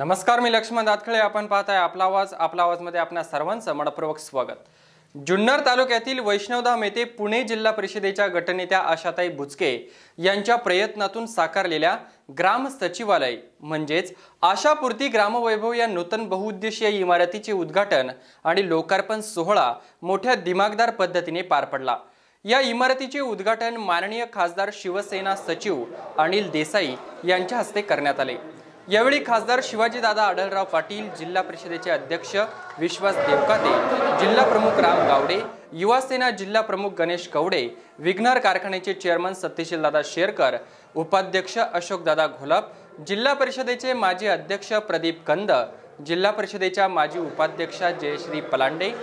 नमस्कार, मी लक्ष्मण दातखळे. आपण पाहताय आपला आवाज मध्ये आपल्या सर्वांचं मनपूर्वक स्वागत. जुन्नर तालुक्यातील वैष्णवधाम येथे पुणे जिल्हा परिषदेच्या गटनेत्या आशाताई बुचके यांच्या प्रयत्नातून साकारलेल्या ग्राम सचिवालय म्हणजेच आशापूर्ती ग्रामवैभव या नूतन बहुउद्देशीय इमारतीचे उद्घाटन आणि लोकार्पण सोहळा मोठ्या दिमागदार पद्धतीने पार पडला. या इमारतीचे उद्घाटन माननीय खासदार शिवसेना सचिव अनिल देसाई यांच्या हस्ते करण्यात आले. यावेळी खासदार शिवाजीदादा आढळराव पाटील, जिल्हा परिषदेचे अध्यक्ष विश्वास देवकाते, जिल्हा प्रमुख राम गावडे, युवा सेना जिल्हा प्रमुख गणेश कवडे, विघ्नर कारखान्याचे चेअरमन सत्यशीलदादा शेरकर, उपाध्यक्ष अशोकदादा घोलप, जिल्हा परिषदेचे माजी अध्यक्ष प्रदीप कंद, जिल्हा परिषदेच्या माजी उपाध्यक्षा जयश्री पलांडे,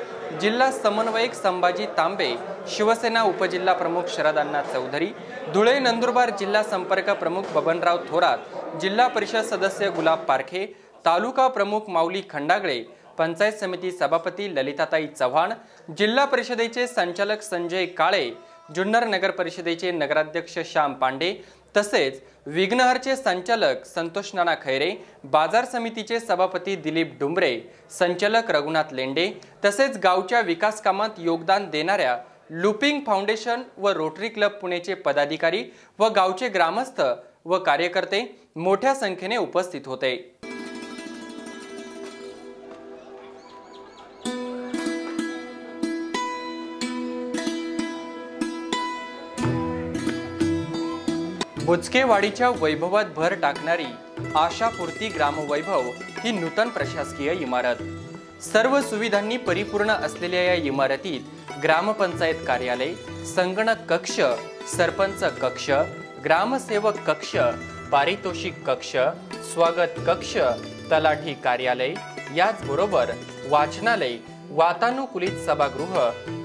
जिल्हा समन्वयक संभाजी तांबे, शिवसेना उपजिल्हा प्रमुख शरद चौधरी, धुळे नंदुरबार जिल्हा संपर्क प्रमुख बबनराव थोरात, जिल्हा परिषद सदस्य गुलाब पारखे, तालुका प्रमुख माऊली खंडागळे, पंचायत समिती सभापती ललिताताई चव्हाण, जिल्हा परिषदेचे संचालक संजय काळे, जुन्नर नगर परिषदेचे नगराध्यक्ष श्याम पांडे, तसेच विघ्नहरचे संचालक संतोष नाना खैरे, बाजार समितीचे सभापती दिलीप डुंबरे, संचालक रघुनाथ लेंडे, तसेच गावच्या विकास कामात योगदान देणाऱ्या लुपिंग फाउंडेशन व रोटरी क्लब पुणेचे पदाधिकारी व गावचे ग्रामस्थ व कार्यकर्ते मोठ्या संख्येने उपस्थित होते. बुचकेवाडीच्या वैभवात भर टाकणारी आशापूर्ती ग्रामवैभव ही नूतन प्रशासकीय इमारत. सर्व सुविधांनी परिपूर्ण असलेल्या या इमारतीत ग्रामपंचायत कार्यालय, संगणक कक्ष, सरपंच कक्ष, ग्रामसेवक कक्ष, पारितोषिक कक्ष, स्वागत कक्ष, तलाठी कार्यालय, याचबरोबर वाचनालय, वातानुकूलित सभागृह,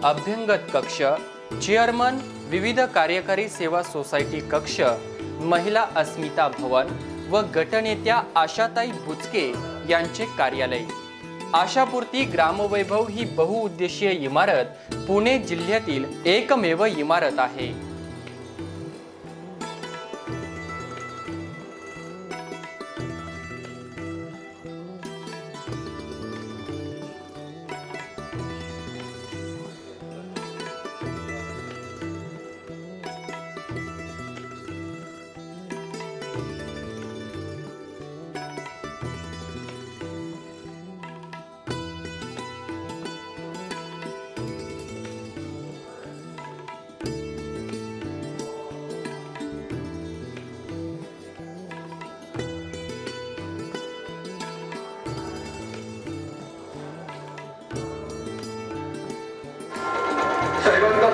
अभ्यंगत कक्ष, चेअरमन, विविध कार्यकारी सेवा सोसायटी कक्ष, महिला अस्मिता भवन व गटनेत्या आशाताई बुचके यांचे कार्यालय. आशापूर्ती ग्रामवैभव ही बहुउद्देशीय इमारत पुणे जिल्ह्यातील एकमेव इमारत आहे.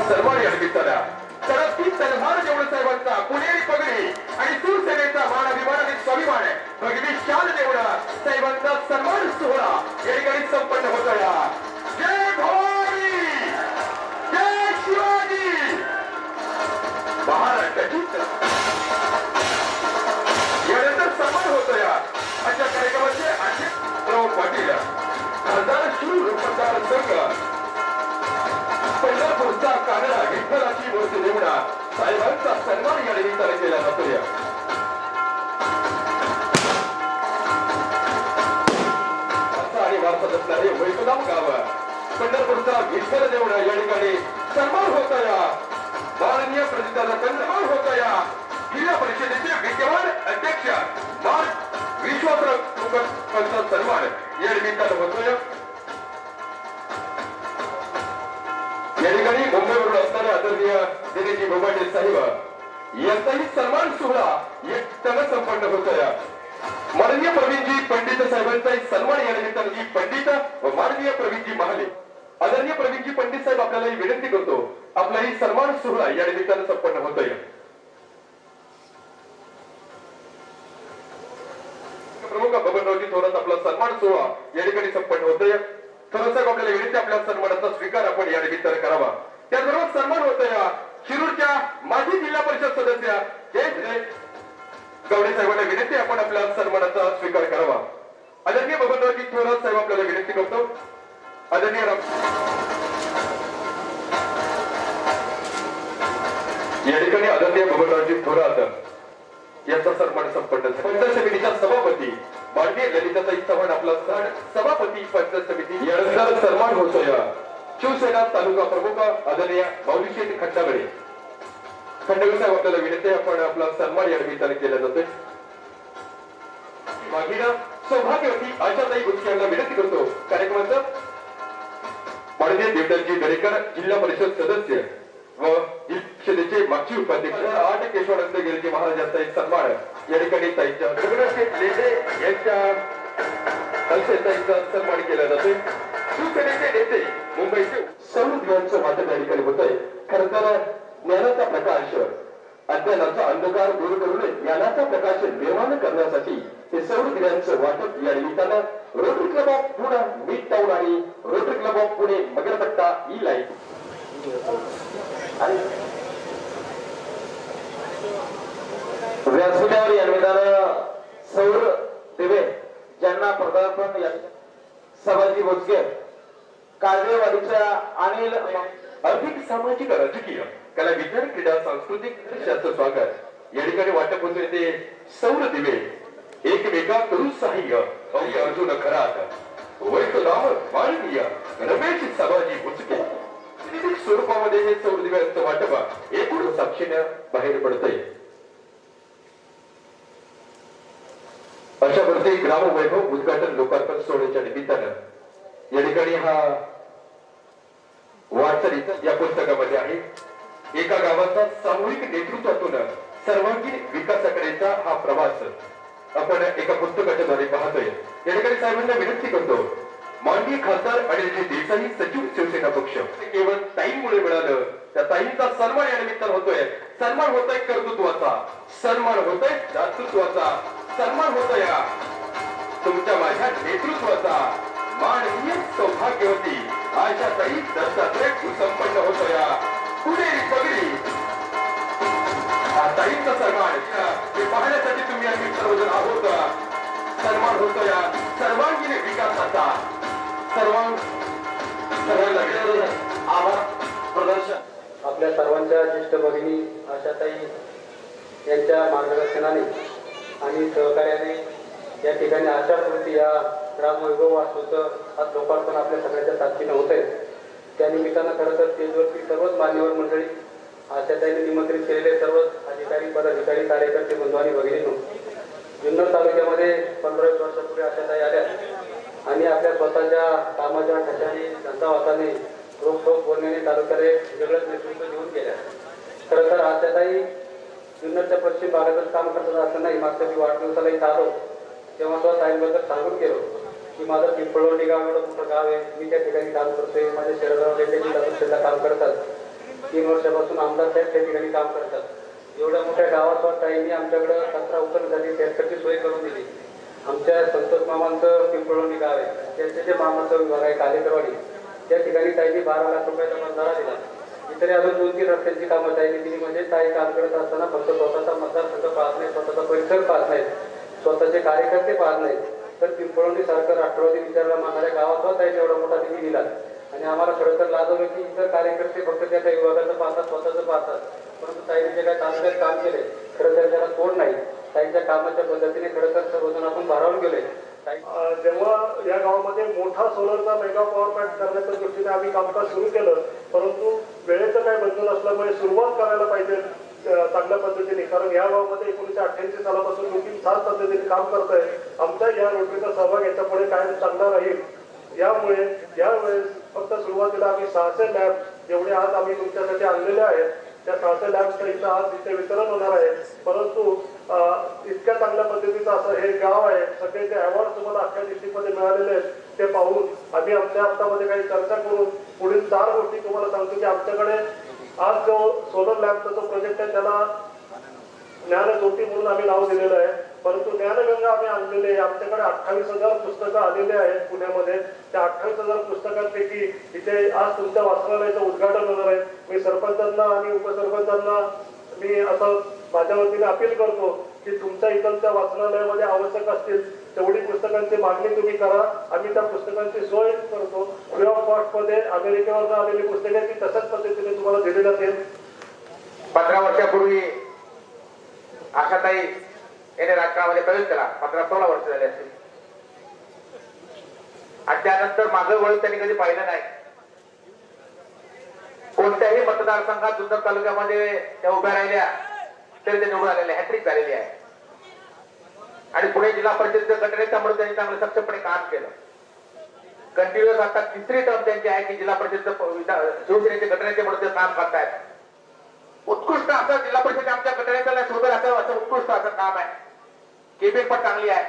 सर्वांनी अर्पिताला सरस्वती तलवार जेवढ साहेबांचा पुणेरी पगडी आणि शिवसेनेचा मान अभिमान आणि स्वाभिमान भगवी शाल जेवढा साहेबांचा सन्मान सोहळा या ठिकाणी संपन्न होतोया. जय भवानी, जय शिवाजी, महाराष्ट्राची यानंतर सन्मान होतोया. अशा कार्यक्रमाचे अध्यक्ष प्रमुख पाटील, खासदार श्री रूपदार संघ, पंढरपूरचा कानडा विठ्ठलाची मूर्ती निवडा साहेबांचा सन्मान या निमित्ताने केला जातोय. आणि वारसा असणारे वैष्णवधाम गाव पंढरपूरचा विठ्ठल निवडा या ठिकाणी सन्मान होतोया. माननीय प्रतिष्ठाचा सन्मान होतोया. जिल्हा परिषदेचे विद्यमान अध्यक्ष विश्वासराव सन्मान या निमित्ताने होतोय. या ठिकाणी मुंबईवरून असणारे आदरणीय दिनेशजी बोबाटे साहेब यांचाही सन्मान सोहळा एकट्याने संपन्न होतोय. माननीय प्रवीणजी पंडित साहेबांचाही सन्मान या निमित्ताने पंडित व माननीय प्रवीणजी महाले, आदरणीय प्रवीणजी पंडित साहेब आपल्याला विनंती करतो, आपलाही सन्मान सोहळा या निमित्ताने संपन्न होतोय. प्रमुख बबनरावजी थोरात आपला सन्मान सोहळा या ठिकाणी संपन्न होतोय. थोरात साहेब आपल्याला विनंती, आपल्या सन्मानाचा स्वीकार आपण या निमित्ताने करावा. त्याचबरोबर सन्मान होतोय शिरूरच्या माजी जिल्हा परिषद सदस्य जयश्री गावडे साहेबांना विनंती, आपण आपल्या सन्मानाचा स्वीकार करावा. आदरणीय बबनरावजी थोरात साहेब आपल्याला विनंती करतो. आदरणीय या ठिकाणी आदरणीय बबनरावजी थोरात यांचा सन्मान संपन्न झाला। पंचायत समितीच्या सभापती माननीय ललिताताई चव्हाण आपला सभापती पंचायत समिती यानंतर सन्मान होतोय शिवसेना तालुका प्रमुख आदरणीय माऊलीशेठ खंडागळे। खंडागळे साहेब आपल्याला विनंती आहे, आपण आपला सन्मान या निमित्ताने केला जातोय। मागील सौभाग्यवती आशाताई बुचके यांना विनंती करतो कार्यक्रमाचं माननीय देवदासजी दरेकर जिल्हा परिषद सदस्य व परिषदेचे मागची उपाध्यक्ष 8 केशवानंद गिरजी महाराज यांचा एक सन्मान या ठिकाणी ताईंच्या दगडशेठ लेंडे यांच्या सन्मान केला जातोय। शिवसेनेचे नेते मुंबईचे सर्व दिव्यांचं वाटप या ठिकाणी होत आहे। खरं तर ज्ञानाचा प्रकाश अज्ञानाचा अंधकार दूर करून ज्ञानाचा प्रकाश निर्माण करण्यासाठी हे सर्व दिव्यांचं वाटप या निमित्तानं Rotary club of Pune midtown आणि Rotary club of Pune Magarpatta elite व्यासपीठावर या निमित्तानं सौर दिवे ज्यांना पदार्पण सभाजी बोचके काळवेवाडीच्या अनिल आर्थिक सामाजिक राजकीय कला विज्ञान क्रीडा सांस्कृतिक दृश्याचं स्वागत या ठिकाणी वाटप होते। ते सौर दिवे एकमेका करू सहाय्य अर्जुन खरात वैष्णव माननीय रमेश सभाजी बोचके स्वरूपामध्ये हे सौर दिव्यांचं वाटप एकूण साक्षीने बाहेर पडतंय। अशा प्रत्येक ग्राम वैभव उद्घाटन लोकार्पण सोहळ्याच्या निमित्तानं या ठिकाणी हा वाटचालीचा या पुस्तकामध्ये आहे। एका गावाचा सामूहिक नेतृत्वातून सर्वांगीण विकासाकडेचा हा प्रवास आपण एका पुस्तकाच्याद्वारे पाहतोय। या ठिकाणी साहेबांना विनंती करतो, माननीय खासदार अनिलजी देसाई सचिव शिवसेना पक्ष केवळ ताईंमुळे मिळालं, त्या ताईंचा सन्मान या निमित्तानं होतोय। सन्मान होतोय कर्तृत्वाचा, सन्मान होतोय दातृत्वाचा, सन्मान होतोय तुमच्या माझ्या नेतृत्वाचा। माननीय सौभाग्यवती आशाताई दत्तात्रय सुसंपन्न होतोय पुणेरी पगडी ताईंचा सन्मान हे पाहण्यासाठी तुम्ही आम्ही सर्वजण आहोत। सन्मान होतोय सर्वांगीण विकासाचा, आभार प्रदर्शन आपल्या सर्वांच्या ज्येष्ठ भगिनी आशाताई यांच्या मार्गदर्शनाने आणि सहकार्याने या ठिकाणी आशापूर्ती या ग्रामवैभव वास्तूचं आज लोकार्पण आपल्या सगळ्यांच्या साक्षीनं होत आहे। त्या निमित्तानं खरं तर स्टेजवरती सर्वच मान्यवर मंडळी, आशाताईने निमंत्रित केलेले सर्वच अधिकारी पदाधिकारी कार्यकर्ते बंधू आणि भगिनींनो, जुन्नर तालुक्यामध्ये 15 वर्षापूर्वी आशाताई आल्या आणि आपल्या स्वतःच्या कामाच्या ठशाने धंदावाताने रोखोक बोलण्याने तालुक्याला वेगळंच नेतृत्व घेऊन गेल्या। खरं तर आशाताई जुन्नरच्या पश्चिम भागातच काम करतात असं नाही। मागच्या मी वाढदिवसाला इथं आलो तेव्हा स्वतः ताईंबद्दल सांगून गेलो की माझं पिंपळवंडी गाव एवढं मोठं गाव आहे, मी त्या ठिकाणी काम करतोय। माझे शहरावर जिल्हा परिषदेला काम करतात, 3 वर्षापासून आमदार साहेब त्या ठिकाणी काम करतात। एवढ्या मोठ्या गावात ताईंनी आमच्याकडे कचरा उचलण्यासाठी ट्रॅक्टरची सोय करून दिली। आमच्या संतोष मामांचं पिंपळवंडी गाव आहे, त्यांचे जे मामाचा विभाग आहे कालेकरवाडी, त्या ठिकाणी ताईंनी 12 लाख रुपयाचा बंधारा दिला। इतर अजून 2-3 रस्त्यांची कामं ताईंनी दिली। म्हणजे ताई काम करत असताना फक्त स्वतःचा मतदारसंघ पाहत नाही, स्वतःचा परिसर पाहत नाही, स्वतःचे कार्यकर्ते पाहत नाहीत, तर पिंपळवंडी सारखं राष्ट्रवादी विचाराला मानणाऱ्या गावात ताईने एवढा मोठा निधी दिला। आणि आम्हाला खरं तर लाजवलं की इतर कार्यकर्ते फक्त त्या काही विभागाचं पाहतात, स्वतःचं पाहतात, परंतु ताईने जे काही तालुक्यात काम केले खरं तर त्याला तोड नाही। ताईंच्या कामाच्या पद्धतीने खरं तर सर्वजण आपण भारावून गेले। जेव्हा या गावामध्ये मोठा सोलरचा मेगा पॉवर प्लांट करण्याच्या दृष्टीने आम्ही कामकाज सुरू केलं, परंतु वेळेचं काही बंधन असल्यामुळे सुरुवात करायला पाहिजे चांगल्या पद्धतीने, कारण या गावामध्ये 1988 सालापासून मी 7 पद्धतीने काम करत आहे। आमच्या या रोटरीचा सहभाग याच्यापुढे कायम चांगला राहील। यामुळे यावेळेस फक्त सुरुवातीला आम्ही 600 लॅब जेवढे आज आम्ही तुमच्यासाठी आणलेले आहेत त्या 600 लॅबचं इथं आज इथे वितरण होणार आहे। परंतु इतक्या चांगल्या पद्धतीचं असं हे गाव आहे, सगळे जे अवॉर्ड तुम्हाला अख्ख्या डिस्ट्रिक्टमध्ये मिळालेले आहेत ते पाहून आम्ही आमच्या हप्त्यामध्ये काही चर्चा करून पुढील 4 गोष्टी तुम्हाला सांगतो की आमच्याकडे आज जो सोलर लॅबचा जो प्रोजेक्ट आहे त्याला ज्ञानज्योती म्हणून आम्ही नाव दिलेलं आहे, परंतु ज्ञानगंगा आम्ही आणलेले आहे। आमच्याकडे 28,000 पुस्तकं आलेले आहेत पुण्यामध्ये। त्या 28,000 पुस्तकांपैकी इथे आज तुमच्या वाचनालयाचं उद्घाटन होणार आहे। मी सरपंचांना आणि उपसरपंचांना मी असं माझ्या वतीने अपील करतो की तुमच्या इकडच्या वाचनालयामध्ये आवश्यक असतील तेवढी पुस्तकांची मागणी तुम्ही करा, आम्ही त्या पुस्तकांची सोय करतो। फ्री ऑफ कॉस्ट मध्ये अमेरिकेवरून आलेली पुस्तके ती तशाच पद्धतीने तुम्हाला दिली जातील। 15 वर्षापूर्वी आशाताई याने राजकारणामध्ये प्रवेश केला. 15-16 वर्ष झाले असतील आणि त्यानंतर मागं वळून त्यांनी कधी पाहिलं नाही. कोणत्याही मतदारसंघात जुन्नर तालुक्यामध्ये त्या उभ्या राहिल्या तरी ते निवडून आलेले, हॅट्रिक झालेली आहे. आणि पुणे जिल्हा परिषदेच्या गटनेत्यामुळे त्यांनी चांगलं सक्षमपणे काम केलं. कंटिन्युअस आता 3री टर्म त्यांची आहे की जिल्हा परिषदेचं शिवसेनेचे गटनेते म्हणून ते काम करतायत. उत्कृष्ट असं जिल्हा परिषद आमच्या गटनेत्याला शोधेल असं उत्कृष्ट असं काम आहे. केबिन पण चांगली आहे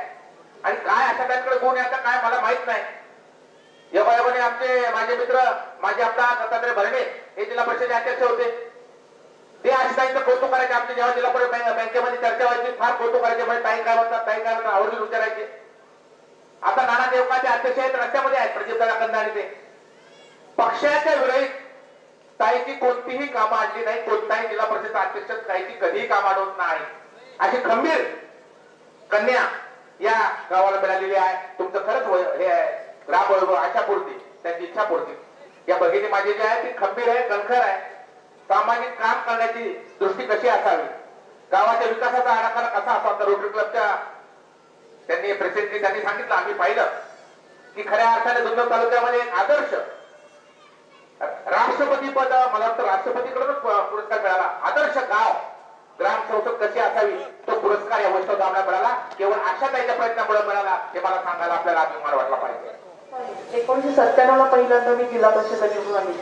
आणि काय अशा त्यांच्याकडे गुण आहे काय मला माहित नाही. योगायोगाने आमचे माझे मित्र माझे आमदार दत्तात्रय भरणे हे जिल्हा परिषदेचे अध्यक्ष होते. ते आशाताईंचं कौतुक करायचे. आमच्या जेव्हा जिल्हा परिषद बँकेमध्ये चर्चा व्हायची फार कौतुक करायचे. म्हणजे ताई काय म्हणतात ताई काय म्हणतात आवर्जून विचारायचे. आता नाना देवकाचे अध्यक्ष आहेत, रस्त्यामध्ये आहेत प्रदीपदादा कंदारी. ते पक्षाच्या विरोधात ताईची कोणतीही कामं आणली नाही. कोणताही जिल्हा परिषद अध्यक्ष ताईची कधीही काम अडवत नाही. अशी खंबीर कन्या या गावाला मिळालेली आहे. तुमचं खरंच हे आहे ग्राम वैभव आशापूर्ती त्यांची इच्छापूर्ती. या भगिनी माझी जी आहे ती खंबीर आहे, कणखर आहे. सामाजिक काम करण्याची दृष्टी कशी असावी, गावाच्या विकासाचा आराखडा कसा असावा. रोटरी क्लबच्या त्यांनी प्रेसिडेंटली त्यांनी सांगितलं, आम्ही पाहिलं की खऱ्या अर्थाने जुन्नर तालुक्यामध्ये एक आदर्श राष्ट्रपती पद मला वाटतं राष्ट्रपतीकडूनच पुरस्कार मिळाला. आदर्श गाव ग्राम संसद कशी असावी तो पुरस्कार या वैष्णव गावाला मिळाला. केवळ आशाताईच्या प्रयत्नामुळे मिळाला हे मला सांगायला आपल्याला अभिमान वाटला पाहिजे. 1997 ला पहिल्यांदा मी जिल्हा परिषद निवडून आली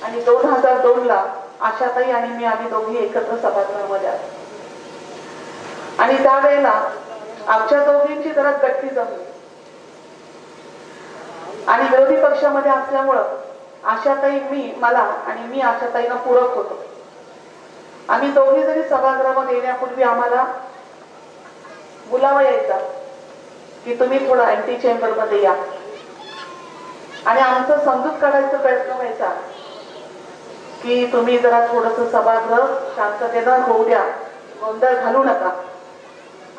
आणि 2002 ला आशाताई आणि मी आम्ही दोघी एकत्र सभागृहामध्ये आलो आणि त्यावेळेला आमच्या दोघींची जरा गट्टी जमली आणि विरोधी पक्षामध्ये असल्यामुळं आशाताई मला आणि मी आशाताईंना पूरक होतो. आम्ही दोघी जरी सभागृहामध्ये येण्यापूर्वी आम्हाला बोलावा यायचा की तुम्ही थोडं अँटी चेंबर मध्ये या आणि आमचं समजूत काढायचा प्रयत्न व्हायचा की तुम्ही जरा थोडस सभागृह शांततेनं होऊ द्या, गोंधळ घालू नका.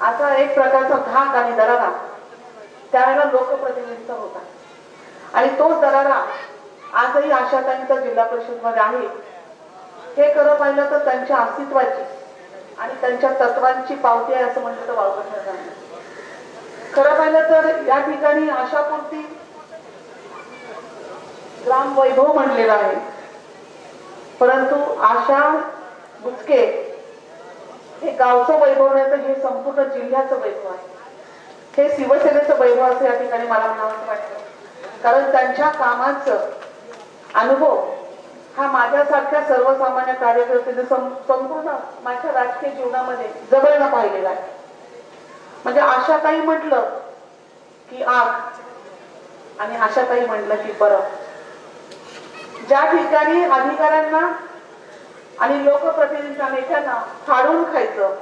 असा एक प्रकारचा धाक आणि दरारा त्यावेळेला लोकप्रतिनिधींचा होता आणि तोच दरारा आजही आशाताईंचा जिल्हा परिषद मध्ये आहे. हे खरं पाहिलं तर त्यांच्या अस्तित्वाची आणि त्यांच्या तत्वांची पावती आहे असं म्हणलं तर वावगं ठरणार नाही. खरं पाहिलं तर या ठिकाणी आशापूर्ती ग्राम वैभव म्हणलेला आहे, परंतु आशा बुचके हे गावचं वैभव नाही तर हे संपूर्ण जिल्ह्याचं वैभव आहे. हे शिवसेनेचं वैभव असं या ठिकाणी मला म्हणावं वाटतं. कारण त्यांच्या कामाचं अनुभव हा माझ्यासारख्या सर्वसामान्य कार्यकर्त्यांनी संपूर्ण माझ्या राजकीय जीवनामध्ये जवळनं पाहिलेला आहे. म्हणजे आशाताई म्हटलं की आग आणि आशाताई म्हटलं की बरं. ज्या ठिकाणी अधिकाऱ्यांना आणि लोकप्रतिनिधींना नेत्यांना फाडून खायचं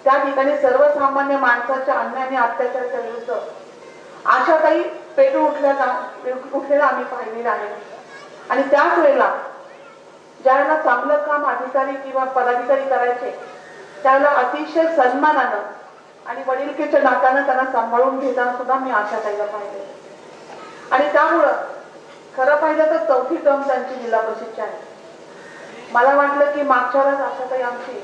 त्या ठिकाणी सर्वसामान्य माणसाच्या अन्याय आणि अत्याचाराच्या विरुद्ध आशाताई पेटून उठलेला आम्ही पाहिलेलं आहे. आणि त्याच वेळेला ज्यावेळेला चांगलं काम अधिकारी किंवा पदाधिकारी करायचे त्यावेळेला अतिशय सन्मानानं आणि वडिलकीच्या नात्यानं त्यांना सांभाळून घेताना सुद्धा मी आशाताईला पाहिले. आणि त्यामुळं खरं पाहिलं तर 4थी टर्म त्यांची जिल्हा परिषदची आहे. मला वाटलं की मागच्या वेळेस आशाताई आमची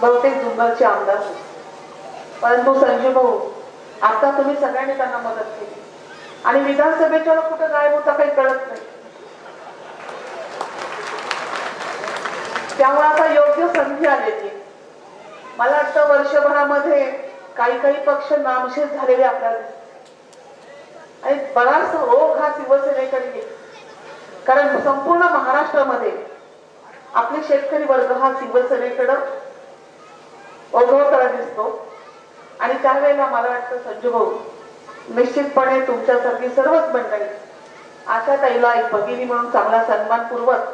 बहुतेक जुन्नरचे आमदार होते, परंतु संजय भाऊ आता तुम्ही सगळ्यांनी त्यांना मदत केली आणि विधानसभेच्या कुठं गायब होता काही कळत नाही. त्यामुळे आता योग्य संधी आलेली. मला वाटतं वर्षभरामध्ये काही पक्ष नामशेष झालेले आपल्याला दिसतात आणि बराचसा ओघ हा शिवसेनेकडे गेला. कारण संपूर्ण महाराष्ट्रामध्ये आपले शेतकरी वर्ग हा शिवसेनेकडं ओघवताना दिसतो आणि त्यावेळेला मला वाटतं संजू भाऊ निश्चितपणे तुमच्यासारखी सर्वच मंडळी आशाताईला एक भगिनी म्हणून चांगला सन्मानपूर्वक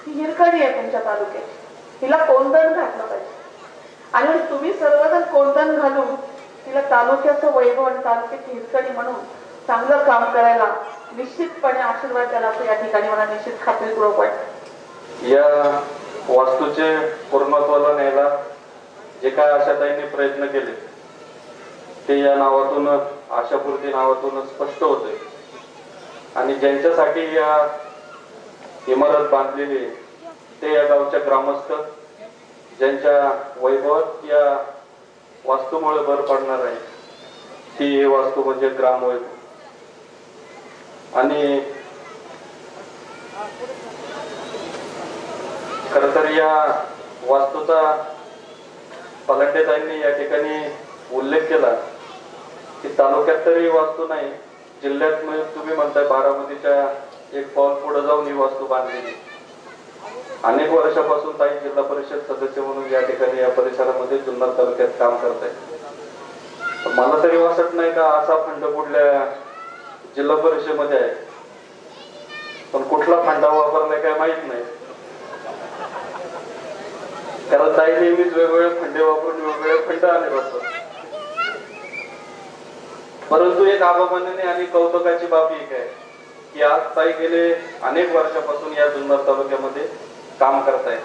ही हिरकणी आहे तुमच्या तालुक्यात, हिला कोंदण घातलं पाहिजे आणि तुम्ही सर्वजण कोंदण घालून तिला तालुक्याचं वैभव आणि तालुक्याची हिरकणी म्हणून चांगलं काम करायला निश्चितपणे आशीर्वाद द्यायला असं या ठिकाणी मला निश्चित खात्रीपूर्वक वाटतं. या वास्तूचे पूर्णत्वाला न्यायला जे काय आशाताईंनी प्रयत्न केले ते या नावातून आशापूर्ती नावातून स्पष्ट होते आणि ज्यांच्यासाठी या इमारत बांधलेली ते या गावच्या ग्रामस्थ ज्यांच्या वैभवात या वास्तूमुळे भर पडणार आहे ती हे वास्तू म्हणजे ग्रामवैभव. आणि खर तर या वास्तूचा पलांडेताईंनी या ठिकाणी उल्लेख केला की तालुक्यात तरी वास्तू नाही, जिल्ह्यात तुम्ही म्हणताय बारामतीच्या एक पाऊल पुढे जाऊन ही वास्तू बांधलेली. अनेक वर्षापासून ताई जिल्हा परिषद सदस्य म्हणून या ठिकाणी या परिसरामध्ये जुन्नर तालुक्यात काम करतायत. मला तरी वाटत नाही का असा फंड कुठल्या जिल्हा परिषदेमध्ये आहे, पण कुठला फंडा वापरलाय काय माहित नाही. कारण ताई नेहमीच वेगवेगळे फंडे वापरून वेगवेगळे फंड आले बसतात. परंतु एक अभिमानाने आणि कौतुकाची बाब एक आहे की आज ताई गेले अनेक वर्षापासून या जुन्नर तालुक्यामध्ये काम करतायत.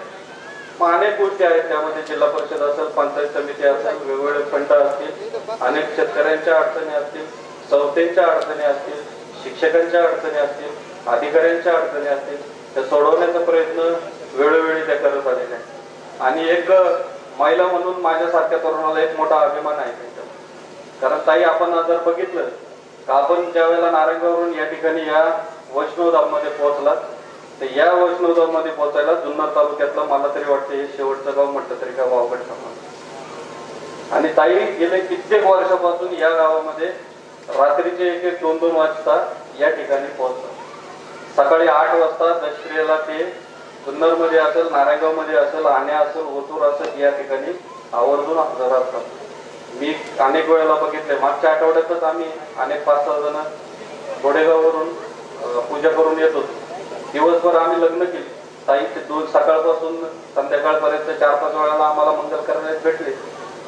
मग अनेक गोष्टी आहेत त्यामध्ये, जिल्हा परिषद असेल, पंचायत समिती असेल, वेगवेगळे फंड असतील, अनेक शेतकऱ्यांच्या अडचणी असतील, संस्थेच्या अडचणी असतील, शिक्षकांच्या अडचणी असतील, अधिकाऱ्यांच्या अडचणी असतील, त्या सोडवण्याचा प्रयत्न वेळोवेळी त्या करत आलेल्या आहेत. आणि एक महिला म्हणून माझ्यासारख्या तरुणाला एक मोठा अभिमान आहे त्यांच्यावर. कारण ताई आपण जर बघितलं का आपण ज्या वेळेला नारायणगावरून या ठिकाणी या वैष्णवधाम मध्ये पोहोचलात, तर या वैष्णवधाम मध्ये पोहोचायला जुन्नर तालुक्यातलं मला तरी वाटतं हे शेवटचं गाव म्हटलं तरी काय वावगड ठरणार. आणि ताई गेले कित्येक वर्षापासून या गावामध्ये रात्रीचे 1-2 वाजता या ठिकाणी पोहोचतात. सकाळी 8 वाजता दशक्रियेला ते जुन्नर मध्ये असेल, नारायणगाव मध्ये असेल, आण्या असेल, ओतूर असेल, या ठिकाणी आवर्जून हजर असतात. मी अनेक वेळेला बघितले. मागच्या आठवड्यातच आम्ही अनेक 5-6 जण गोडेगाववरून पूजा करून येत होतो. दिवसभर आम्ही लग्न केली. ताईचे 2 सकाळपासून संध्याकाळपर्यंत 4-5 वेळेला आम्हाला मंगल करण्यास भेटले.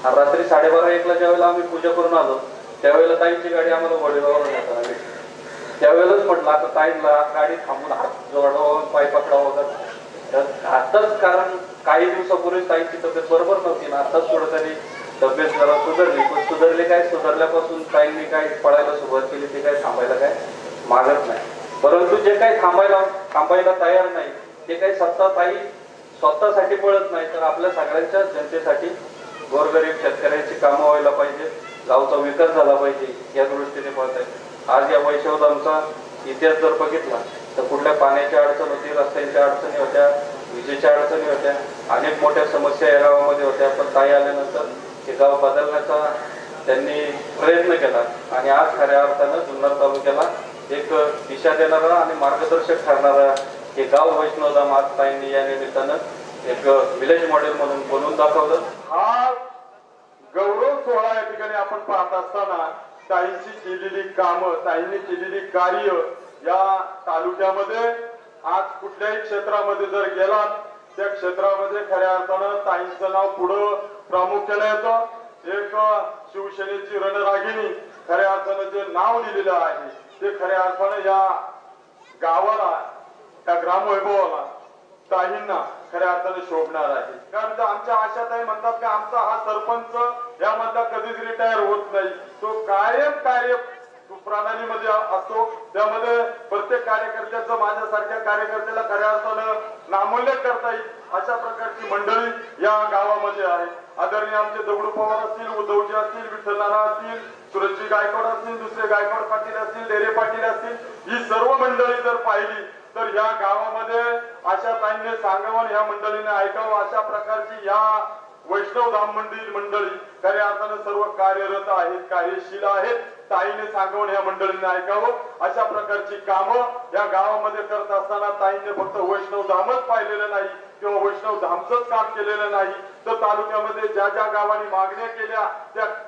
आणि रात्री 12:30-1ला ज्यावेळेला आम्ही पूजा करून आलो त्यावेळेला ताईची गाडी आम्हाला गोडेगाववरून येताना भेटली. त्यावेळेलाच म्हटलं आता ताईला गाडी थांबून हात जोडावं, पाय पकडावं वगैरे. आताच कारण काही दिवसापूर्वी ताईची तब्येत बरोबर नव्हती ना, आताच कुठेतरी तब्येत जरा सुधारली. पण सुधारले काय, सुधारल्यापासून ताईंनी काय पळायला सुरुवात केली, ते काय थांबायला काय मागत नाही. परंतु जे काही थांबायला तयार नाही ते काही सत्ता ताई स्वतःसाठी पळत नाही, तर आपल्या सगळ्यांच्या जनतेसाठी, गोरगरीब शेतकऱ्यांची कामं व्हायला पाहिजे, गावचा विकास झाला पाहिजे या दृष्टीने पळत आहे. आज या वैष्णवधामचा इतिहास जर बघितला तर कुठल्या पाण्याच्या अडचण होती, रस्त्यांच्या अडचणी होत्या, विजेच्या अडचणी होत्या, अनेक मोठ्या समस्या या गावामध्ये होत्या. पण ताई आल्यानंतर हे गाव बदलण्याचा त्यांनी प्रयत्न केला आणि आज खऱ्या अर्थानं जुन्नर तालुक्याला एक दिशा देणारा आणि मार्गदर्शक ठरणारा हे गाव वैष्णवधाम आज ताईंनी या निमित्तानं एक विलेज मॉडेल म्हणून बनवून दाखवलं. हा गौरव सोहळा या ठिकाणी आपण पाहत असताना ताईंची केलेली कामं, ताईंनी केलेली कार्य या तालुक्यामध्ये आज कुठल्याही क्षेत्रामध्ये जर गेलात त्या क्षेत्रामध्ये खऱ्या अर्थानं ताईंचं नाव पुढं प्रामुख्याने येतं. एक शिवसेनेची रणरागिणी खऱ्या अर्थानं जे नाव दिलेलं आहे ते खऱ्या अर्थानं या गावाला, त्या ग्रामवैभवाला, ताईंना खऱ्या अर्थाने शोभणार आहे. कारण आमच्या आशाताई म्हणतात की आमचा हा सरपंच यामधला कधीच रिटायर होत नाही, तो कायम कार्य प्रणालीमध्ये असतो. त्यामध्ये प्रत्येक कार्यकर्त्याचं, माझ्यासारख्या कार्यकर्त्याला खऱ्या अर्थानं नामोल्लेख करता येईल अशा प्रकारची मंडळी या गावामध्ये आहे. आदरणीय आमचे दगडू पवार असतील, उद्धवजी असतील, विठ्ठलनाना असतील, सुरजजी गायकवाड असतील, दुसरे गायकवाड पाटील असतील, डेरे पाटील असतील, ही सर्व मंडळी जर पाहिली तर या गावामध्ये अशा ताईंनी सांगावं, या मंडळीने ऐकावं, अशा प्रकारची या वैष्णवधाम मंडळी खऱ्या अर्थानं सर्व कार्यरत आहेत, कार्यशील आहेत. ताईने सांगावं, या मंडळीने ऐकावं, अशा प्रकारची कामं या गावामध्ये करत असताना ताईने फक्त वैष्णवधामच पाहिलेलं नाही किंवा वैष्णवधामचंच काम केलेलं नाही, तर तालुक्यामध्ये ज्या ज्या गावांनी मागण्या केल्या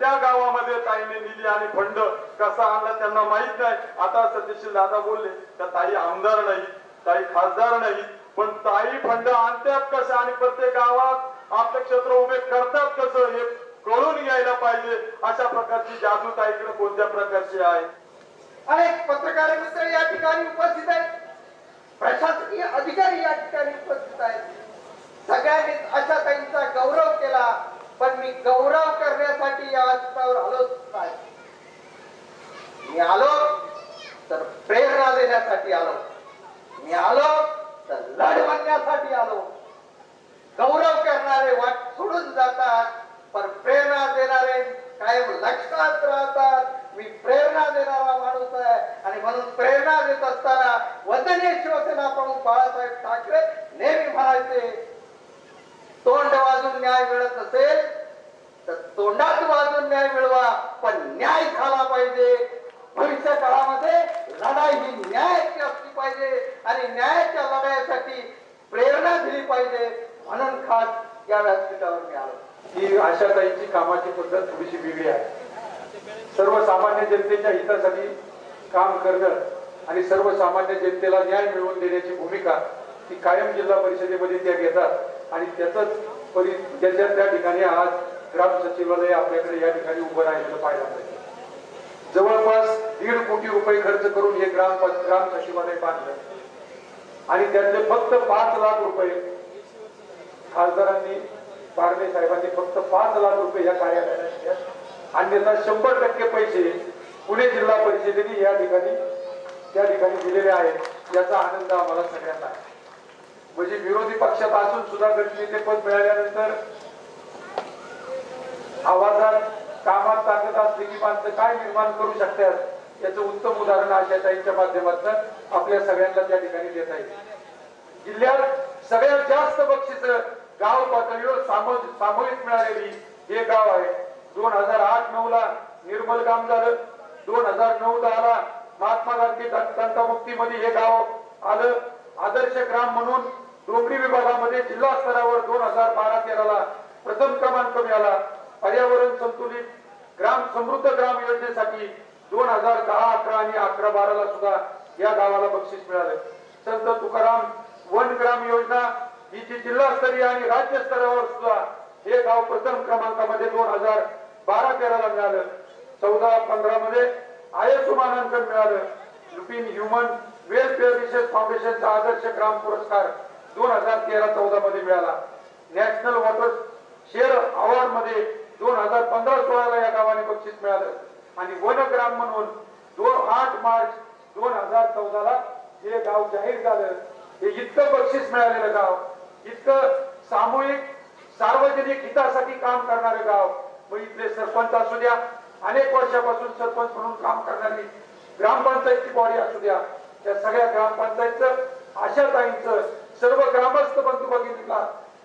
त्या गावामध्ये ताईने निधी आणि फंड कसा आणला त्यांना माहित नाही. आता सतीशील दादा बोलले त्या ताई आमदार नाही, ताई खासदार नाही, पण ताई फंड आणतात कसं आणि प्रत्येक गावात आपलं क्षेत्र उभे करतात कसं हे कळून घ्यायला पाहिजे. अशा प्रकारची जादू ताईकडे कोणत्या प्रकारची आहे. अनेक पत्रकार मित्र या ठिकाणी उपस्थित आहेत, प्रशासकीय अधिकारी या ठिकाणी उपस्थित आहेत. सगळ्यांनी अशा ताईंचा गौरव केला, पण मी गौरव करण्यासाठी या स्थावर आलोच नाही. मी आलो तर प्रेरणा देण्यासाठी आलो, मी आलो तर लढ म्हणण्यासाठी आलो. गौरव करणारे वाट सोडून जातात, पण प्रेरणा देणारे कायम लक्षात राहतात. मी प्रेरणा देणारा माणूस आहे आणि म्हणून प्रेरणा देत असताना वंदनीय शिवसेना प्रमुख बाळासाहेब ठाकरे नेहमी म्हणायचे, तोंड वाजून न्याय मिळत नसेल तर तोंडात वाजून न्याय मिळवा, पण न्याय झाला पाहिजे. भविष्य काळामध्ये लढाई ही न्यायाची असली पाहिजे आणि न्यायाच्या लढाईसाठी प्रेरणा दिली पाहिजे. म्हणून खास या व्यासपीठावर मी आलो. ही आशाताईंची कामाची पद्धत थोडीशी वेगळी आहे. सर्वसामान्य जनतेच्या हितासाठी काम करणं आणि सर्वसामान्य जनतेला न्याय मिळवून देण्याची भूमिका ती कायम जिल्हा परिषदेमध्ये त्या घेतात आणि त्याच्या त्या ठिकाणी आज ग्राम सचिवालय आपल्याकडे या ठिकाणी उभं राहिलेलं पाहायला मिळतं. जवळपास 1.5 कोटी रुपये खर्च करून हे ग्राम सचिवालय बांधलं आणि त्यातले फक्त 5 लाख रुपये खासदारांनी, पारणे साहेबांनी फक्त 5 लाख रुपये या कार्यालयाला दिले. अन्यथा 100% पैसे पुणे जिल्हा परिषदेने त्या ठिकाणी दिलेले आहेत. याचा आनंद आम्हाला सगळ्यांना आहे. म्हणजे विरोधी पक्षात असून सुद्धा गटनेते पद मिळाल्यानंतर आवाजात कामात ताकद असलेली माणसं काय निर्माण करू शकतात याचं उत्तम उदाहरण आशाताईंच्या माध्यमातून आपल्या सगळ्यांना त्या ठिकाणी देता येईल. जिल्ह्यात सगळ्यात जास्त बक्षीस गाव पातळीवर सामूहिक मिळालेली हे गाव आहे. 2008-9 ला निर्मल काम झालं. 2009-10 ला महात्मा गांधी तंटामुक्तीमध्ये हे गाव आलं. आदर्श ग्राम म्हणून डोंगरी विभागामध्ये जिल्हा स्तरावर 2012-13 ला प्रथम क्रमांक मिळाला. पर्यावरण संतुलित ग्राम समृद्ध ग्राम योजनेसाठी 2010-11 आणि 11-12 ला सुद्धा या गावाला बक्षीस मिळालं. संत तुकाराम वन ग्राम योजना ही जिल्हास्तरीय आणि राज्य स्तरावर सुद्धा हे गाव प्रथम क्रमांकामध्ये 2012-13 ला मिळालं. 14-15 मध्ये ISO मानांकन मिळालं. Lupin human welfare research फाउंडेशनचा Adarsh Gram पुरस्कार 2013-14 मध्ये मिळाला. नॅशनल वॉटर शेअर अवॉर्ड मध्ये 2015-16 ला या गावाने बक्षीस मिळालं आणि वनग्राम म्हणून 8 मार्च 2014 ला हे गाव जाहीर झालं. हे इतकं बक्षीस मिळालेलं गाव, इतकं सामूहिक सार्वजनिक हितासाठी काम करणारे गाव. मग इथले सरपंच असू द्या, अनेक वर्षापासून सरपंच म्हणून काम करणारी ग्रामपंचायतची बॉडी असू द्या, त्या सगळ्या ग्रामपंचायतचं, आशाताईंचं, सर्व ग्रामस्थ बंधू भगिनींना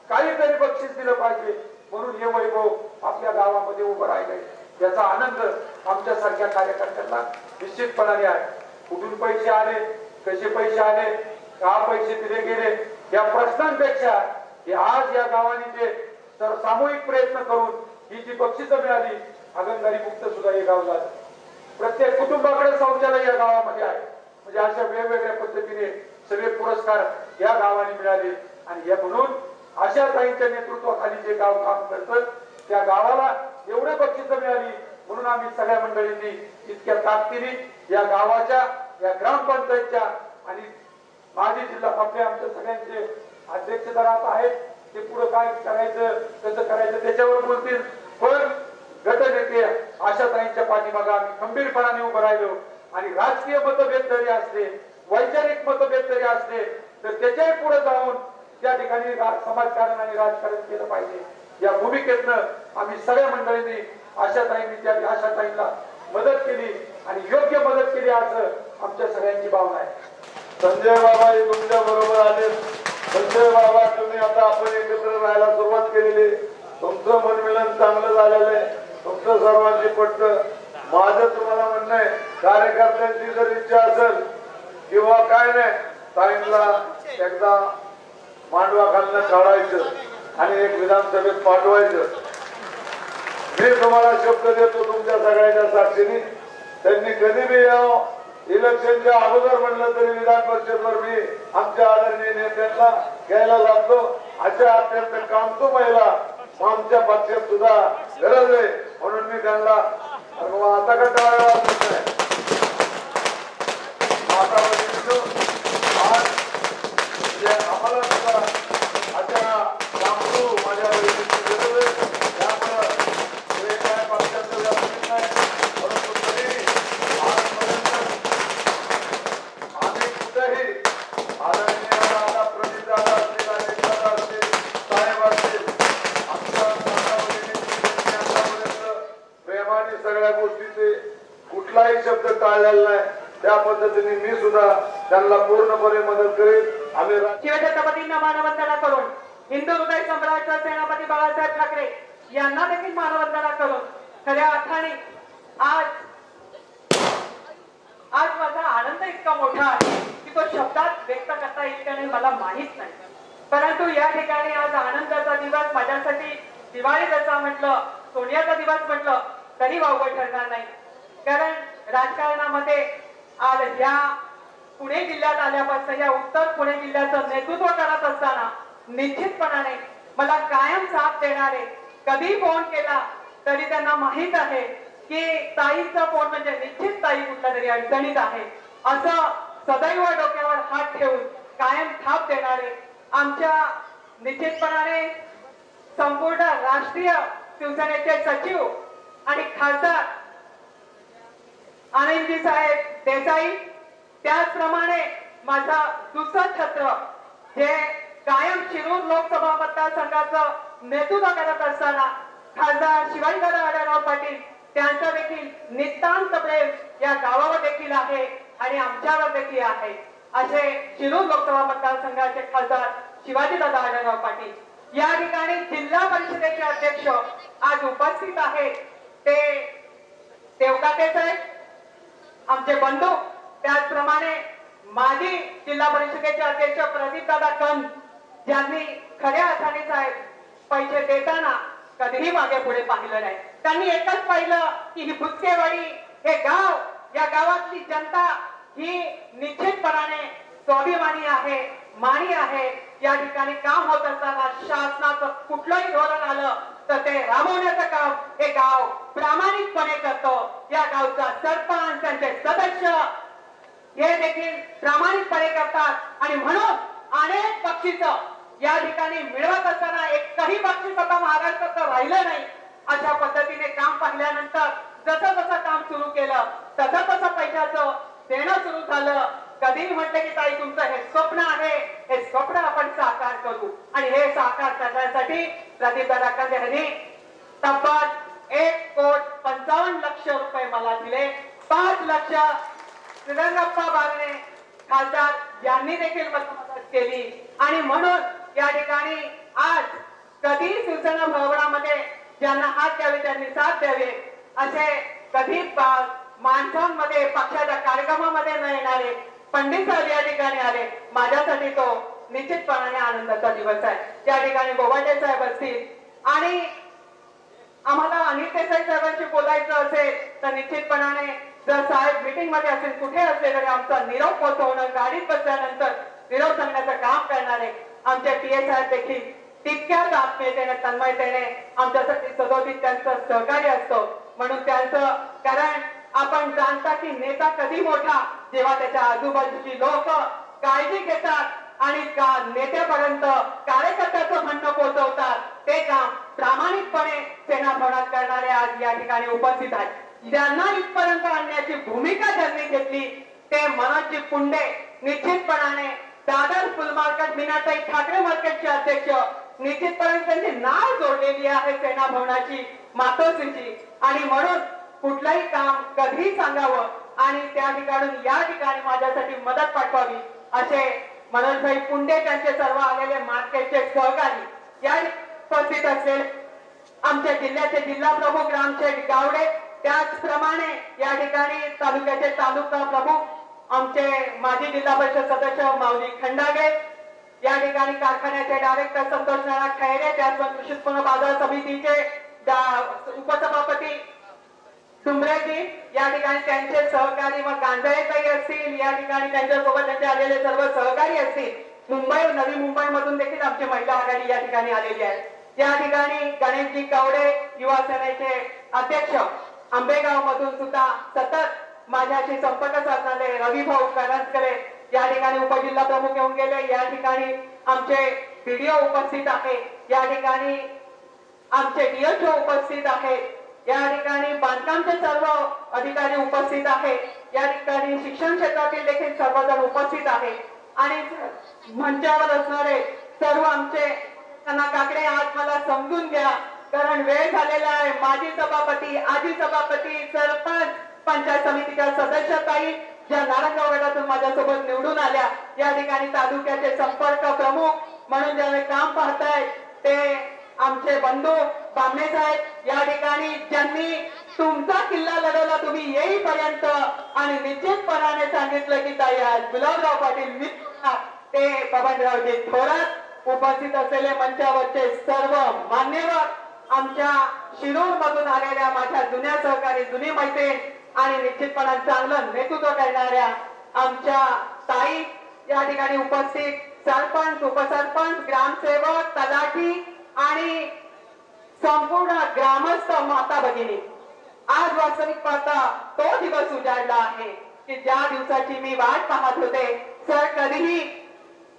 काहीतरी बक्षीस दिलं पाहिजे म्हणून हे वैभव आपल्या गावामध्ये उभं राहिलंय. याचा आनंद आमच्या सारख्या कार्यकर्त्यांना निश्चितपणाने आहे. कुठून पैसे आले, कसे पैसे आले, का पैसे दिले गेले या प्रश्नांपेक्षा आज या गावाने जे सामूहिक प्रयत्न करून ही जी बक्षिसं मिळाली, हागणदारी मुक्त सुद्धा हे गाव झालं. प्रत्येक कुटुंबाकडे शौचालय या गावामध्ये आहे. म्हणजे अशा वेगवेगळ्या पद्धतीने सगळे पुरस्कार या गावाने मिळाले आणि या म्हणून आशाताईंच्या नेतृत्वाखाली जे गाव काम करतं त्या गावाला एवढे बक्षिसं मिळाली म्हणून आम्ही सगळ्या मंडळींनी इतक्या ताकदीने या गावाच्या, या ग्रामपंचायतच्या आणि माजी जिल्हा आमच्या सगळ्यांचे अध्यक्ष राहत आहेत. ते पुढे काय करायचं, कसं करायचं त्याच्यावर बोलतील. पण गटनेते आशाताईंच्या पाठीमागे आम्ही खंबीरपणाने उभं राहिलो आणि राजकीय मतभेद जरी असले, वैचारिक मतभेद जरी असले तर त्याच्याही पुढे जाऊन त्या ठिकाणी समाजकारण आणि राजकारण केलं पाहिजे. या भूमिकेतनं आम्ही सगळ्या मंडळींनी आशाताईंना मदत केली आणि योग्य मदत केली असं आमच्या सगळ्यांची भावना आहे. संजय बाबा हे तुमच्या बरोबर आले. संजय बाबा, तुम्ही आता आपण एकत्र राहायला सुरुवात केलेली, तुमचं मनमिलन चांगलं झालेलं आहे, तुमचं सर्वांची पटतं. माझं तुम्हाला म्हणणं आहे, कार्यकर्त्यांची जर इच्छा असेल किंवा काय नाही, ताईंना एकदा मांडवा खालनं काढायचं आणि एक विधानसभेत पाठवायचं. मी तुम्हाला शब्द देतो तुमच्या सगळ्यांच्या साक्षीने, त्यांनी कधी बी यावं. इलेक्शनच्या अगोदर म्हणलं तरी विधान परिषदवर मी आमच्या आदरणीय नेत्यांना घ्यायला लागतो. अशा अत्यंत कामतो महिला आमच्या पक्षात सुद्धा गरज आहे म्हणून मी त्यांना आता का टाळायला आम्हाला सुद्धा अशा कामतो माझ्या वैद्यकीय गरज आहे. त्यामुळं हे काय पक्षाचं व्यापक नाही, परंतु तरी आजपर्यंत आम्ही कुठेही आदरणीय प्रणित दादा असतील, अनेक दादा असतील, साहेब सगळ्या गोष्टीचे कुठलाही शब्द टाळलेला नाही. त्या पद्धतीने मी सुद्धा त्यांना पूर्णपणे मदत करेन. आम्ही शिवछत्रपतींना मानवंदना करून हिंदू हृदय सम्राट सेनापती बाळासाहेब ठाकरे यांना देखील मानवंदना करून खऱ्या अर्थाने आज माझा आनंद इतका मोठा आहे की तो शब्दात व्यक्त करता येईल का नाही मला माहित नाही. परंतु या ठिकाणी आज आनंदाचा दिवस माझ्यासाठी दिवाळी जसा म्हटलं सोन्याचा दिवस म्हटलं तरी वावगं ठरणार नाही. कारण राजकारणामध्ये आज या पुणे जिल्ह्यात आल्यापासून या उत्तर पुणे जिल्ह्याचं नेतृत्व करत असताना निश्चितपणाने मला कायम साथ देणारे कधी फोन केला तरी त्यांना माहित आहे की ताईचा फोन म्हणजे निश्चित ताई कुठल्या तरी अडचणीत आहे असं सदैव डोक्यावर हात ठेवून कायम थाप देणारे आमच्या निश्चितपणाने संपूर्ण राष्ट्रीय शिवसेनेचे सचिव आणि खासदार आनंदजी साहेब देसाई, त्याचप्रमाणे माझा दुसरं छत्र जे कायम शिरूर लोकसभा मतदारसंघाचं नेतृत्व करत असताना खासदार शिवाजीदादा आढळराव पाटील त्यांचा देखील नितांत प्रेम या गावावर देखील आहे आणि आमच्यावर देखील आहे. असे शिरूर लोकसभा मतदारसंघाचे खासदार शिवाजीदादा आढळराव पाटील या ठिकाणी जिल्हा परिषदेचे अध्यक्ष आज उपस्थित आहेत. ते देवकाते साहेब आमचे बंधू, त्याचप्रमाणे माजी जिल्हा परिषदेचे अध्यक्ष प्रदीपदादा कंद ज्यांनी खऱ्या अर्थाने साहेब पैसे देताना कधीही मागे पुढे पाहिलं नाही. त्यांनी एकच पाहिलं की ही बुचकेवाडी हे गाव, या गावातली जनता ही निश्चितपणाने स्वाभिमानी आहे, मानी आहे. या ठिकाणी काम होत असताना शासनाचं कुठलंही धोरण आलं तर ते राबवण्याचं काम हे गाव प्रामाणिकपणे करतो. या गावचा सरपंच, त्यांचे सदस्य हे देखील प्रामाणिकपणे करतात आणि म्हणून अनेक बक्षिसं या ठिकाणी मिळवत असताना एकही बक्षीस आता महाराष्ट्रात राहिलं नाही. अशा पद्धतीने काम पाहिल्यानंतर जसं जसं काम सुरू केलं तसं तसं पैशाचं देणं सुरू झालं. कधीही म्हटलं की ताई तुमचं हे स्वप्न आहे, हे स्वप्न आपण साकार करू आणि हे साकार करण्यासाठी प्रदीपदादा कंद यांनी तब्बल 1,55,00,000 रुपये मला दिले. 5 लाख श्रीरंगप्पा बागणे खासदार यांनी देखील मदत केली आणि म्हणून या ठिकाणी आज कधी शिवसेना भवनामध्ये ज्यांना हात द्यावे त्यांनी साथ द्यावे असे कधी माणसांमध्ये पक्षाच्या कार्यक्रमामध्ये न येणारे पंडित साहेब या ठिकाणी आले. माझ्यासाठी तो निश्चितपणाने आनंदाचा दिवस आहे. या ठिकाणी बोबाटे साहेब असतील आणि आम्हाला अनिल देसाई साहेबांशी बोलायचं असेल तर निश्चितपणाने जर साहेब मीटिंग मध्ये असेल कुठे असले तरी आमचा निरोप पोहोचवणं, गाडीत बसल्यानंतर निरोप सांगण्याचं काम करणारे आमचे पीए साहेब देखील तितक्याच आत्मीयतेने तन्मयतेने आमच्यासाठी सदोदित त्यांचं सहकार्य असतं. म्हणून त्यांचं, कारण आपण जाणता की नेता कधी मोठा जेव्हा त्याच्या आजूबाजूची लोक काळजी घेतात आणि नेत्यापर्यंत कार्यकर्त्याचं म्हणणं पोहोचवतात. ते काम प्रामाणिकपणे सेना भवनात करणारे आज या ठिकाणी उपस्थित आहेत. ज्यांना इथपर्यंत आणण्याची भूमिका ज्यांनी घेतली ते मनोजजी पुंडे, निश्चितपणाने दादर फुल मार्केट मीनाताई ठाकरे मार्केटचे अध्यक्ष, निश्चितपणे त्यांची नाळ जोडलेली आहे सेना भवनाची मातोश्रीची आणि म्हणून कुठलंही काम कधी सांगावं आणि त्या ठिकाणी या ठिकाणी माझ्यासाठी मदत पाठवावी असे मनोजभाई पुंडे त्यांचे सर्व आलेले मार्केटचे सहकारी या उपस्थित असलेले आमच्या जिल्ह्याचे जिल्हा प्रमुख रामशेठ गावडे, त्याचप्रमाणे या ठिकाणी तालुक्याचे तालुका प्रमुख आमचे माजी जिल्हा परिषद सदस्य माऊली खंडागे, या ठिकाणी कारखान्याचे डायरेक्टर संतोष नाना खैरे, त्याचबरोबर कृषी उत्पन्न बाजार समितीचे उपसभापती डुंबरेजी, या ठिकाणी त्यांचे सहकारी मग गांजाळेताई असतील, या ठिकाणी त्यांच्यासोबत त्यांचे आलेले सर्व सहकारी असतील. मुंबई, नवी मुंबई मधून देखील आमची महिला आघाडी या ठिकाणी आलेली आहे. या ठिकाणी गणेशजी कावडे युवा सेनेचे अध्यक्ष, आंबेगाव मधून सुद्धा सतत माझ्याशी संपर्क साधणारे रविभाऊ करंजकरे या ठिकाणी उपजिल्हा प्रमुख येऊन गेले. या ठिकाणी आमचे व्हिडिओ उपस्थित आहे, या ठिकाणी आमचे डीएचओ उपस्थित आहे, या ठिकाणी बांधकामचे सर्व अधिकारी उपस्थित आहे, या ठिकाणी शिक्षण क्षेत्रातील देखील सर्वजण उपस्थित आहे आणि मंचावर असणारे सर्व आमचे काकडे आज मला समजून घ्या कारण वेळ झालेला आहे. माजी सभापती, आजी सभापती, पंचायत समितीच्या सदस्यताई ज्या नारायणगाव गटातून माझ्यासोबत निवडून आल्या, या ठिकाणी तालुक्याचे संपर्क प्रमुख म्हणून ज्याने काम पाहतायत ते आमचे बंधू बामणे साहेब, या ठिकाणी ज्यांनी तुमचा किल्ला लढवला तुम्ही येईपर्यंत आणि निश्चितपणाने सांगितलं की ताई आज गुलाबराव पाटील ते बबनरावजी थोरात, उपस्थित असलेले मंचावरचे सर्व मान्यवर, आमच्या शिरूर मधून आलेल्या माझ्या जुन्या सहकारी, जुनी मैत्रीण आणि निश्चितपणाने चांगलं नेतृत्व करणाऱ्या आमच्या ताई, या ठिकाणी उपस्थित सरपंच, उपसरपंच, ग्रामसेवक, तलाठी आणि संपूर्ण ग्रामस्थ माता भगिनी, आज वास्तविक पाहता तो दिवस उजाडला आहे की ज्या दिवसाची मी वाट पाहत होते. सर कधीही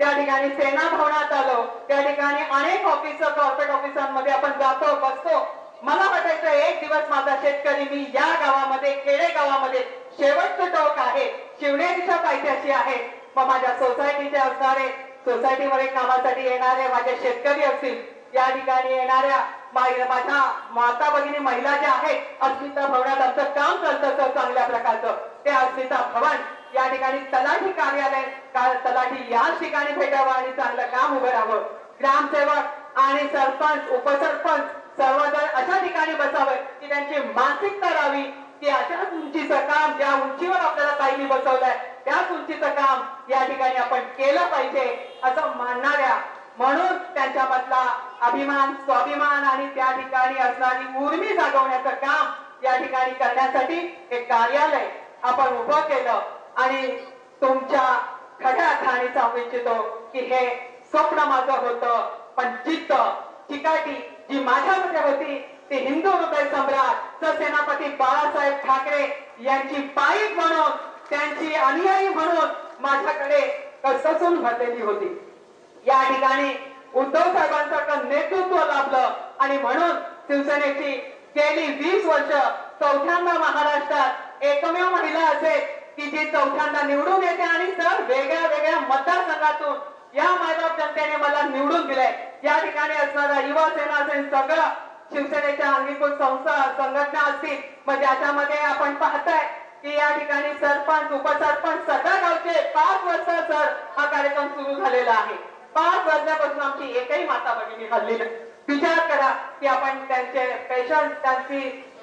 त्या ठिकाणी सेना भवनात आलो, त्या ठिकाणी अनेक ऑफिसर, कॉर्पोरेट ऑफिसांमध्ये आपण जातो बसतो. मला वाटायचं एक दिवस माझा शेतकरी मी या गावामध्ये, खेडे गावामध्ये शेवटचं टोक आहे, शिवनेरीच्या पायथ्याशी आहे. मग माझ्या सोसायटीचे असणारे, सोसायटीमध्ये कामासाठी येणारे माझे शेतकरी असतील, या ठिकाणी येणाऱ्या माझ्या माता भगिनी महिला ज्या आहेत, अस्मिता भवनात आमचं काम चालतं सर चांगल्या प्रकारचं. ते अस्मिता भवन या ठिकाणी तलाठी कार्यालय, तलाठी याच ठिकाणी भेटावं आणि चांगलं काम उभं राहावं. ग्रामसेवक आणि सरपंच, उपसरपंच सर्वजण अशा ठिकाणी बसावं की त्यांची मानसिकता राहावी की अशाच उंचीचं काम, ज्या उंचीवर आपल्याला ताईंनी बसवलंय त्याच उंचीचं काम या ठिकाणी आपण केलं पाहिजे असं मानणाऱ्या, म्हणून त्यांच्यामधला अभिमान, स्वाभिमान आणि त्या ठिकाणी असणारी उर्मी जागवण्याचं काम या ठिकाणी करण्यासाठी हे कार्यालय आपण उभं केलं. आणि तुमच्या खऱ्या अर्थाने सांगू इच्छितो की हे स्वप्न माझं होतं, पण जिद्द, चिकाटी जी माझ्यामध्ये होती ती हिंदू हृदय सम्राट सेनापती बाळासाहेब ठाकरे यांची पाईक म्हणून, त्यांची अनुयायी म्हणून माझ्याकडे कसून भरलेली होती. या ठिकाणी उद्धव साहेबांचं नेतृत्व लाभलं आणि म्हणून शिवसेनेची गेली 20 वर्ष चौथ्यांदा महाराष्ट्रात एकमेव महिला असेल की जी चौथ्यांदा निवडून येते आणि सर वेगळ्या वेगळ्या मतदारसंघातून या मायबाप जनतेने मला निवडून दिलंय. या ठिकाणी असणारा युवा सेना असेल, सगळं शिवसेनेच्या अंगीकृत संस्था, संघटना असतील, मग ज्याच्यामध्ये आपण पाहताय की या ठिकाणी सरपंच, उपसरपंच सगळ्या गावचे 5 वर्ष सर हा कार्यक्रम सुरू झालेला आहे. 5 वर्षापासून आमची एकही माता भगिनी हल्ली नाही. विचार करा की आपण त्यांचे पेशन्स, त्यांची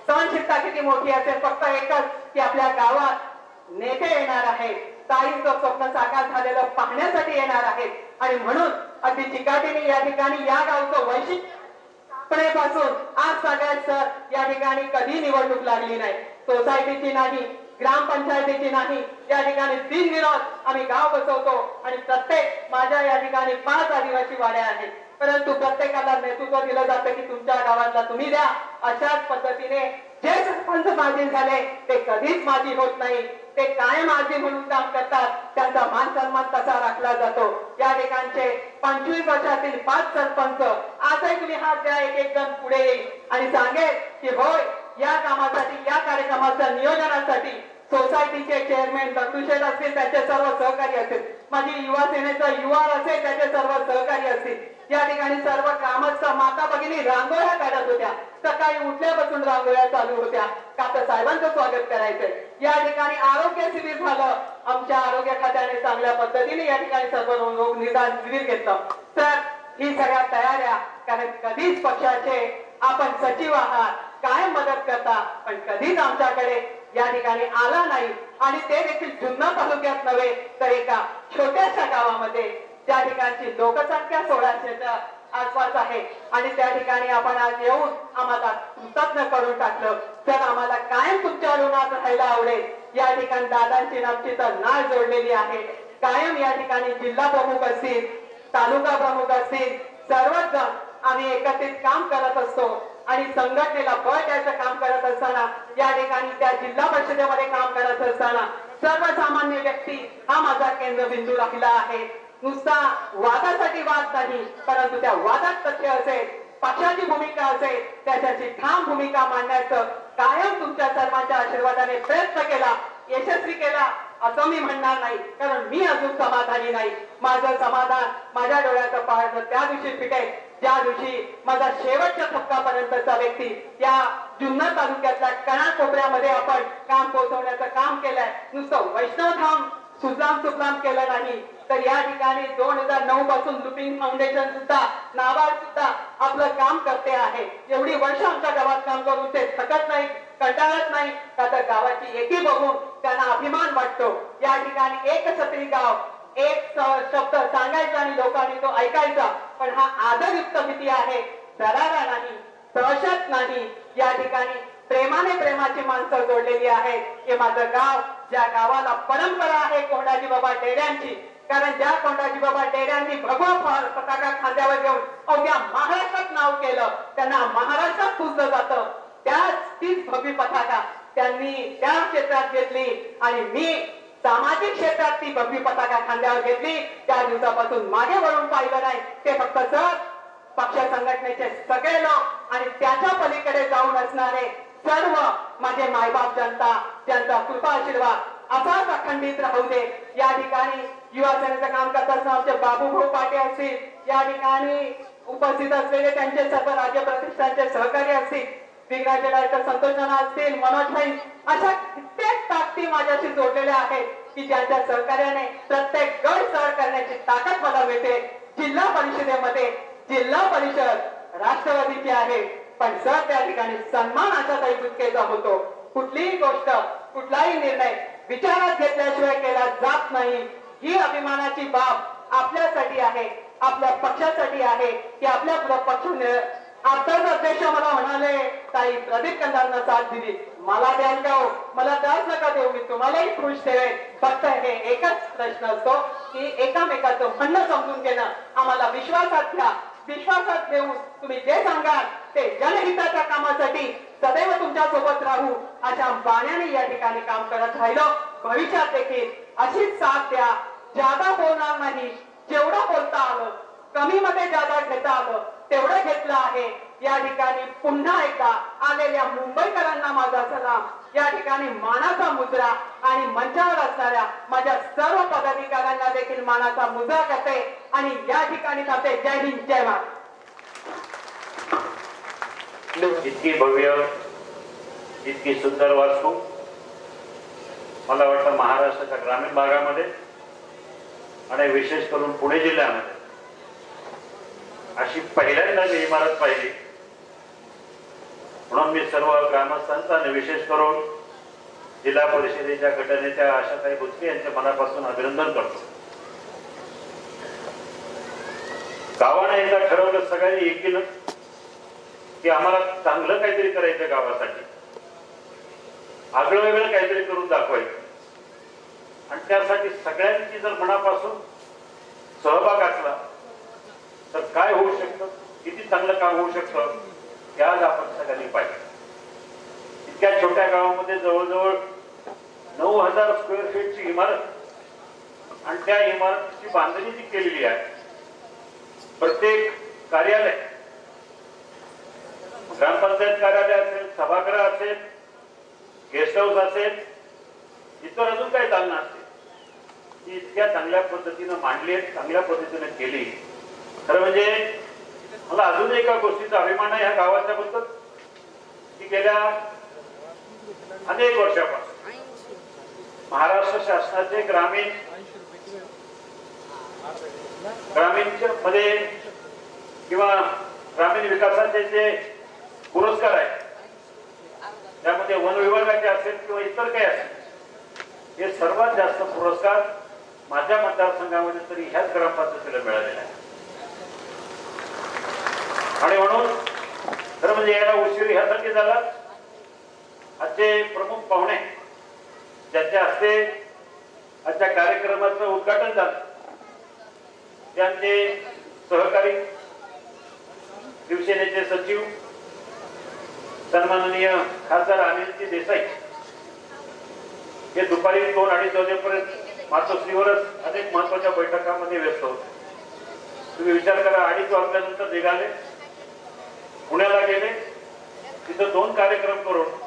सहनशीलता किती मोठी असेल. फक्त एकच की आपल्या गावात नेते येणार आहेत, ताईंचं स्वप्न साकार झालेलं पाहण्यासाठी येणार आहेत आणि म्हणून अगदी चिकाटीने या ठिकाणी या गावचं वैशिष्ट्यपासून आज सगळ्यात सर या ठिकाणी कधी निवडणूक लागली नाही, सोसायटीची नाही, ग्रामपंचायतीची नाही. या ठिकाणी बिनविरोध आम्ही गाव बसवतो आणि प्रत्येक माझ्या या ठिकाणी 5 आदिवासी वाड्या आहेत, परंतु प्रत्येकाला नेतृत्व दिलं जातं की तुमच्या गावातला तुम्ही द्या. अशाच पद्धतीने जे सरपंच माजी झाले ते कधीच माजी होत नाही, ते कायम माजी म्हणून काम करतात, त्यांचा मान सन्मान तसा राखला जातो. या ठिकाणचे 25 वर्षातील 5 सरपंच आजही तुम्ही हात द्या, एक जण पुढे येईल आणि सांगेल की होय या कामासाठी, या कार्यक्रमाच्या नियोजनासाठी सोसायटीचे चेअरमॅन दगडूशेठ असतील, त्याचे सर्व सहकारी असतील, माझी युवा सेनेचा युवा असेल त्याचे सर्व सहकारी असतील. या ठिकाणी सर्व ग्रामस्थ माता भगिनी रांगोळ्या काढत होत्या, सकाळी उठल्यापासून रांगोळ्या चालू होत्या का तर साहेबांचं स्वागत करायचंय. या ठिकाणी आरोग्य शिबिर झालं, आमच्या आरोग्य खात्याने चांगल्या पद्धतीने या ठिकाणी सर्व रोग निदान शिबिर घेतलं. तर ही सगळ्या तयाऱ्या, कारण कधीच पक्षाचे आपण सचिव आहात, कायम मदत करता, पण कधीच आमच्याकडे या ठिकाणी आला नाही आणि ते देखील जुन्नर तालुक्यात नव्हे तर एका छोट्याशा गावामध्ये त्या ठिकाणची लोकसंख्या 1600च्या आसपास आहे आणि त्या ठिकाणी आपण आज येऊन आम्हाला कृतज्ञ करून टाकलं. तर आम्हाला कायम तुमच्या ऋणात राहायला आवडेल. या ठिकाणी दादांची आमची तर नाळ जोडलेली आहे. कायम या ठिकाणी जिल्हा प्रमुख असतील, तालुका प्रमुख असतील, सर्वच जण आम्ही एकत्रित काम करत असतो आणि संघटनेला बळ द्यायचं काम करत असताना, या ठिकाणी त्या जिल्हा परिषदेमध्ये काम करत असताना सर्वसामान्य व्यक्ती हा माझा केंद्रबिंदू राहिला आहे. नुसता वादासाठी वाद नाही, परंतु त्या वादात तथ्य असेल, पक्षाची भूमिका असेल, त्याच्याची ठाम भूमिका मांडण्याचं कायम तुमच्या सर्वांच्या आशीर्वादाने प्रयत्न केला, यशस्वी केला असं मी म्हणणार नाही, कारण मी अजून समाधानी नाही. माझं समाधान माझ्या डोळ्याचं पाहणं त्या दिवशी फिटेल ज्या दिवशी माझा शेवटच्या थप्पापर्यंतचा व्यक्ती या जुन्नर तालुक्यातल्या कानाकोपऱ्यामध्ये आपण काम पोहोचवण्याचं काम केलंय. नुसतं वैष्णवधाम सुजलाम सुफलाम केलं नाही तर या ठिकाणी 2009 पासून लुपिंग फाउंडेशन सुद्धा, नाबार्ड सुद्धा आपलं काम करते आहे. एवढी वर्ष आमच्या गावात काम करून ते थकत नाही, कंटाळत नाही, का तर गावाची एकी बघून त्यांना अभिमान वाटतो. या ठिकाणी एक छत्री गाव, एक शब्द सांगायचा आणि लोकांनी तो ऐकायचा. पण हा आदरयुक्त भीती आहे, दरारा नाही, दहशत नाही. या ठिकाणी प्रेमाने प्रेमाची माणसं जोडलेली आहेत. हे माझं गाव, ज्या गावाला परंपरा आहे कोंडाजी बाबा डेऱ्यांची. कारण ज्या कोंडाजी बाबा डेऱ्यांनी भगवा पताका खांद्यावर घेऊन अवघ्या महाराष्ट्रात नाव केलं, त्यांना महाराष्ट्रात पुजलं जातं. तीच भगवी पताका त्यांनी त्या क्षेत्रात घेतली आणि मी सामाजिक क्षेत्रात ती भगवी पताका खांद्यावर घेतली. त्या दिवसापासून मागे वळून पाहिलं नाही. ते फक्त सर पक्ष संघटनेचे सगळे लोक आणि त्याच्या पलीकडे जाऊन असणारे सर्व माझे मायबाप जनता, त्यांचा कृपा आशीर्वाद असाच अखंडित राहू दे. या ठिकाणी युवा सेनेचं काम करत असताना आमचे बाबूभाऊ पाटे असतील, या ठिकाणी उपस्थित असलेले त्यांचे सर्व राज्य प्रतिष्ठानचे सहकारी असतील, विघ्नाचे डायरेक्टर संतोष जन असतील, मनोज भाई, अशा कित्येक ताकदी माझ्याशी जोडलेल्या आहेत की ज्यांच्या सहकार्याने प्रत्येक गड सर करण्याची ताकद मला मिळते. जिल्हा परिषदेमध्ये जिल्हा परिषद राष्ट्रवादीची आहे, पण सर त्या ठिकाणी सन्मान आशाताई बुचकेचा होतो. कुठलीही गोष्ट, कुठलाही निर्णय विचारात घेतल्याशिवाय केला जात नाही. ही अभिमानाची बाब आपल्यासाठी आहे, आपल्या पक्षासाठी आहे की आपल्या पक्ष. आताच अध्यक्ष मला म्हणाले, ताई प्रदीप कंदांना साथ दिली, मला द्याल का हो, मला दास नका देऊ, मी तुम्हालाही खुश ठेवेल. फक्त हे एकच प्रश्न असतो की एकामेकाचं म्हणणं समजून घेणं. आम्हाला विश्वासात घ्या, विश्वासात घेऊन तुम्ही जे सांगाल ते जनहिताच्या कामासाठी सदैव तुमच्या सोबत राहू अशा बाण्याने या ठिकाणी काम करत राहिलो. भविष्यात देखील अशीच साथ द्या. जादा बोलणार नाही, जेवढं बोलता आलं, कमी मध्ये जादा घेता आलं तेवढं घेतलं आहे. या ठिकाणी पुन्हा एकदा आलेल्या मुंबईकरांना माझा सलाम. या ठिकाणी मानाचा मुजरा आणि मंचावर असणाऱ्या माझ्या सर्व पदाधिकाऱ्यांना देखील मानाचा मुजरा करते आणि या ठिकाणी थांबते. जय हिंद, जय महाराष्ट्र. इतकी भव्य, इतकी सुंदर वास्तू मला वाटतं महाराष्ट्राच्या ग्रामीण भागामध्ये आणि विशेष करून पुणे जिल्ह्यामध्ये अशी पहिल्यांदा मी इमारत पाहिली. म्हणून मी सर्व ग्रामस्थांचा आणि विशेष करून जिल्हा परिषदेच्या गटनेत्या आशाताई बुचके यांच्या मनापासून अभिनंदन करतो. गावाने एकदा ठरवलं सगळ्यांनी एकीनं की आम्हाला चांगलं काहीतरी करायचं, गावासाठी आगळं वेगळं काहीतरी करून दाखवायचं आणि त्यासाठी सगळ्यांची जर मनापासून सहभाग असला तर काय होऊ शकतं, किती चांगलं काम होऊ शकतं हे आज आपण सगळ्यांनी पाहिजे. इतक्या छोट्या गावामध्ये जवळजवळ 9000 स्क्वेअर फीटची इमारत आणि त्या इमारतीची बांधणी जी केलेली आहे. प्रत्येक कार्यालय, ग्रामपंचायत कार्यालय असेल, सभागृह असेल, गेस्ट हाऊस असेल, इतर अजून काही चालना असेल, ती इतक्या चांगल्या पद्धतीनं मांडली, चांगल्या पद्धतीने केली. खरं म्हणजे मला अजून एका गोष्टीचा अभिमान आहे ह्या गावाच्या बद्दल की गेल्या अनेक वर्षापासून महाराष्ट्र शासनाचे ग्रामीण मध्ये किंवा ग्रामीण विकासाचे जे पुरस्कार आहेत त्यामध्ये वन विभागाचे असेल किंवा इतर काही असेल, हे सर्वात जास्त पुरस्कार माझ्या मतदारसंघामध्ये तरी ह्याच ग्रामपंचायतीला मिळालेला आहे. आणि म्हणून खरं म्हणजे याला उशीर ह्यासाठी झाला, आजचे प्रमुख पाहुणे ज्यांच्या हस्ते आजच्या कार्यक्रमाचं उद्घाटन झालं, त्यांचे सहकारी शिवसेनेचे सचिव सन्माननीय खासदार अनिलजी देसाई हे दुपारी 2-2:30 वाजेपर्यंत मातोश्रीवरच अनेक महत्वाच्या बैठकांमध्ये व्यस्त होते. तुम्ही विचार करा, 2:30 वाजल्यानंतर निघाले, पुण्याला गेले, तिथं 2 कार्यक्रम करून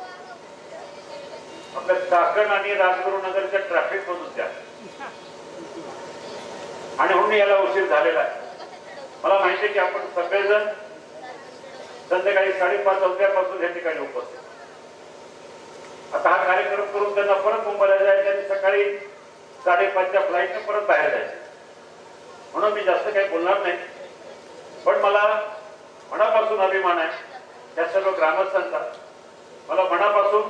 आपल्या चाकण आणि राजगुरुनगरच्या ट्रॅफिक मधून द्या आणि म्हणून याला उशीर झालेला आहे. मला माहिती आहे की आपण सगळेजण संध्याकाळी 5:30 वाजल्यापासून या ठिकाणी उपस्थित. आता हा कार्यक्रम करून त्यांना परत मुंबईला जायचं आणि सकाळी 5:30च्या फ्लाईटने परत बाहेर जायचं. म्हणून मी जास्त काही बोलणार नाही, पण मला मनापासून अभिमान आहे या सर्व ग्रामस्थांचा. मला मनापासून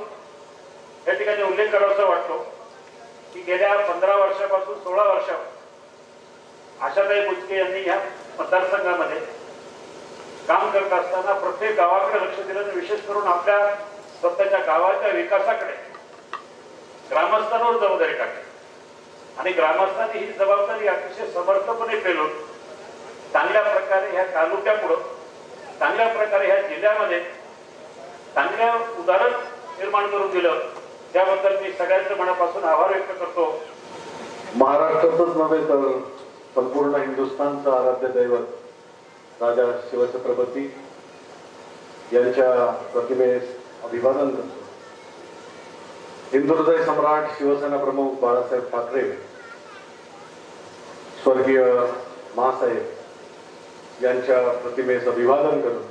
या ठिकाणी उल्लेख करावासा वाटतो की गेल्या 15 वर्षापासून 16 वर्षापासून आशाताई बुचके यांनी या मतदारसंघामध्ये काम करत असताना प्रत्येक गावाकडे लक्ष दिलं आणि विशेष करून आपल्या स्वतःच्या गावाच्या विकासाकडे ग्रामस्थांवर जबाबदारी टाकली आणि ग्रामस्थांनी ही जबाबदारी अतिशय समर्थपणे पेलून चांगल्या प्रकारे ह्या तालुक्यापुढं, चांगल्या प्रकारे ह्या जिल्ह्यामध्ये चांगल्या उदाहरण निर्माण करून दिलं. त्याबद्दल मी सगळ्यांचं मनापासून आभार व्यक्त करतो. महाराष्ट्रातच नव्हे तर संपूर्ण हिंदुस्थानचं आराध्य दैवत राजा शिवछत्रपती यांच्या प्रतिमेस अभिवादन करतो. हिंदुहृदय सम्राट शिवसेना प्रमुख बाळासाहेब ठाकरे, स्वर्गीय मासाहेब यांच्या प्रतिमेस अभिवादन करतो.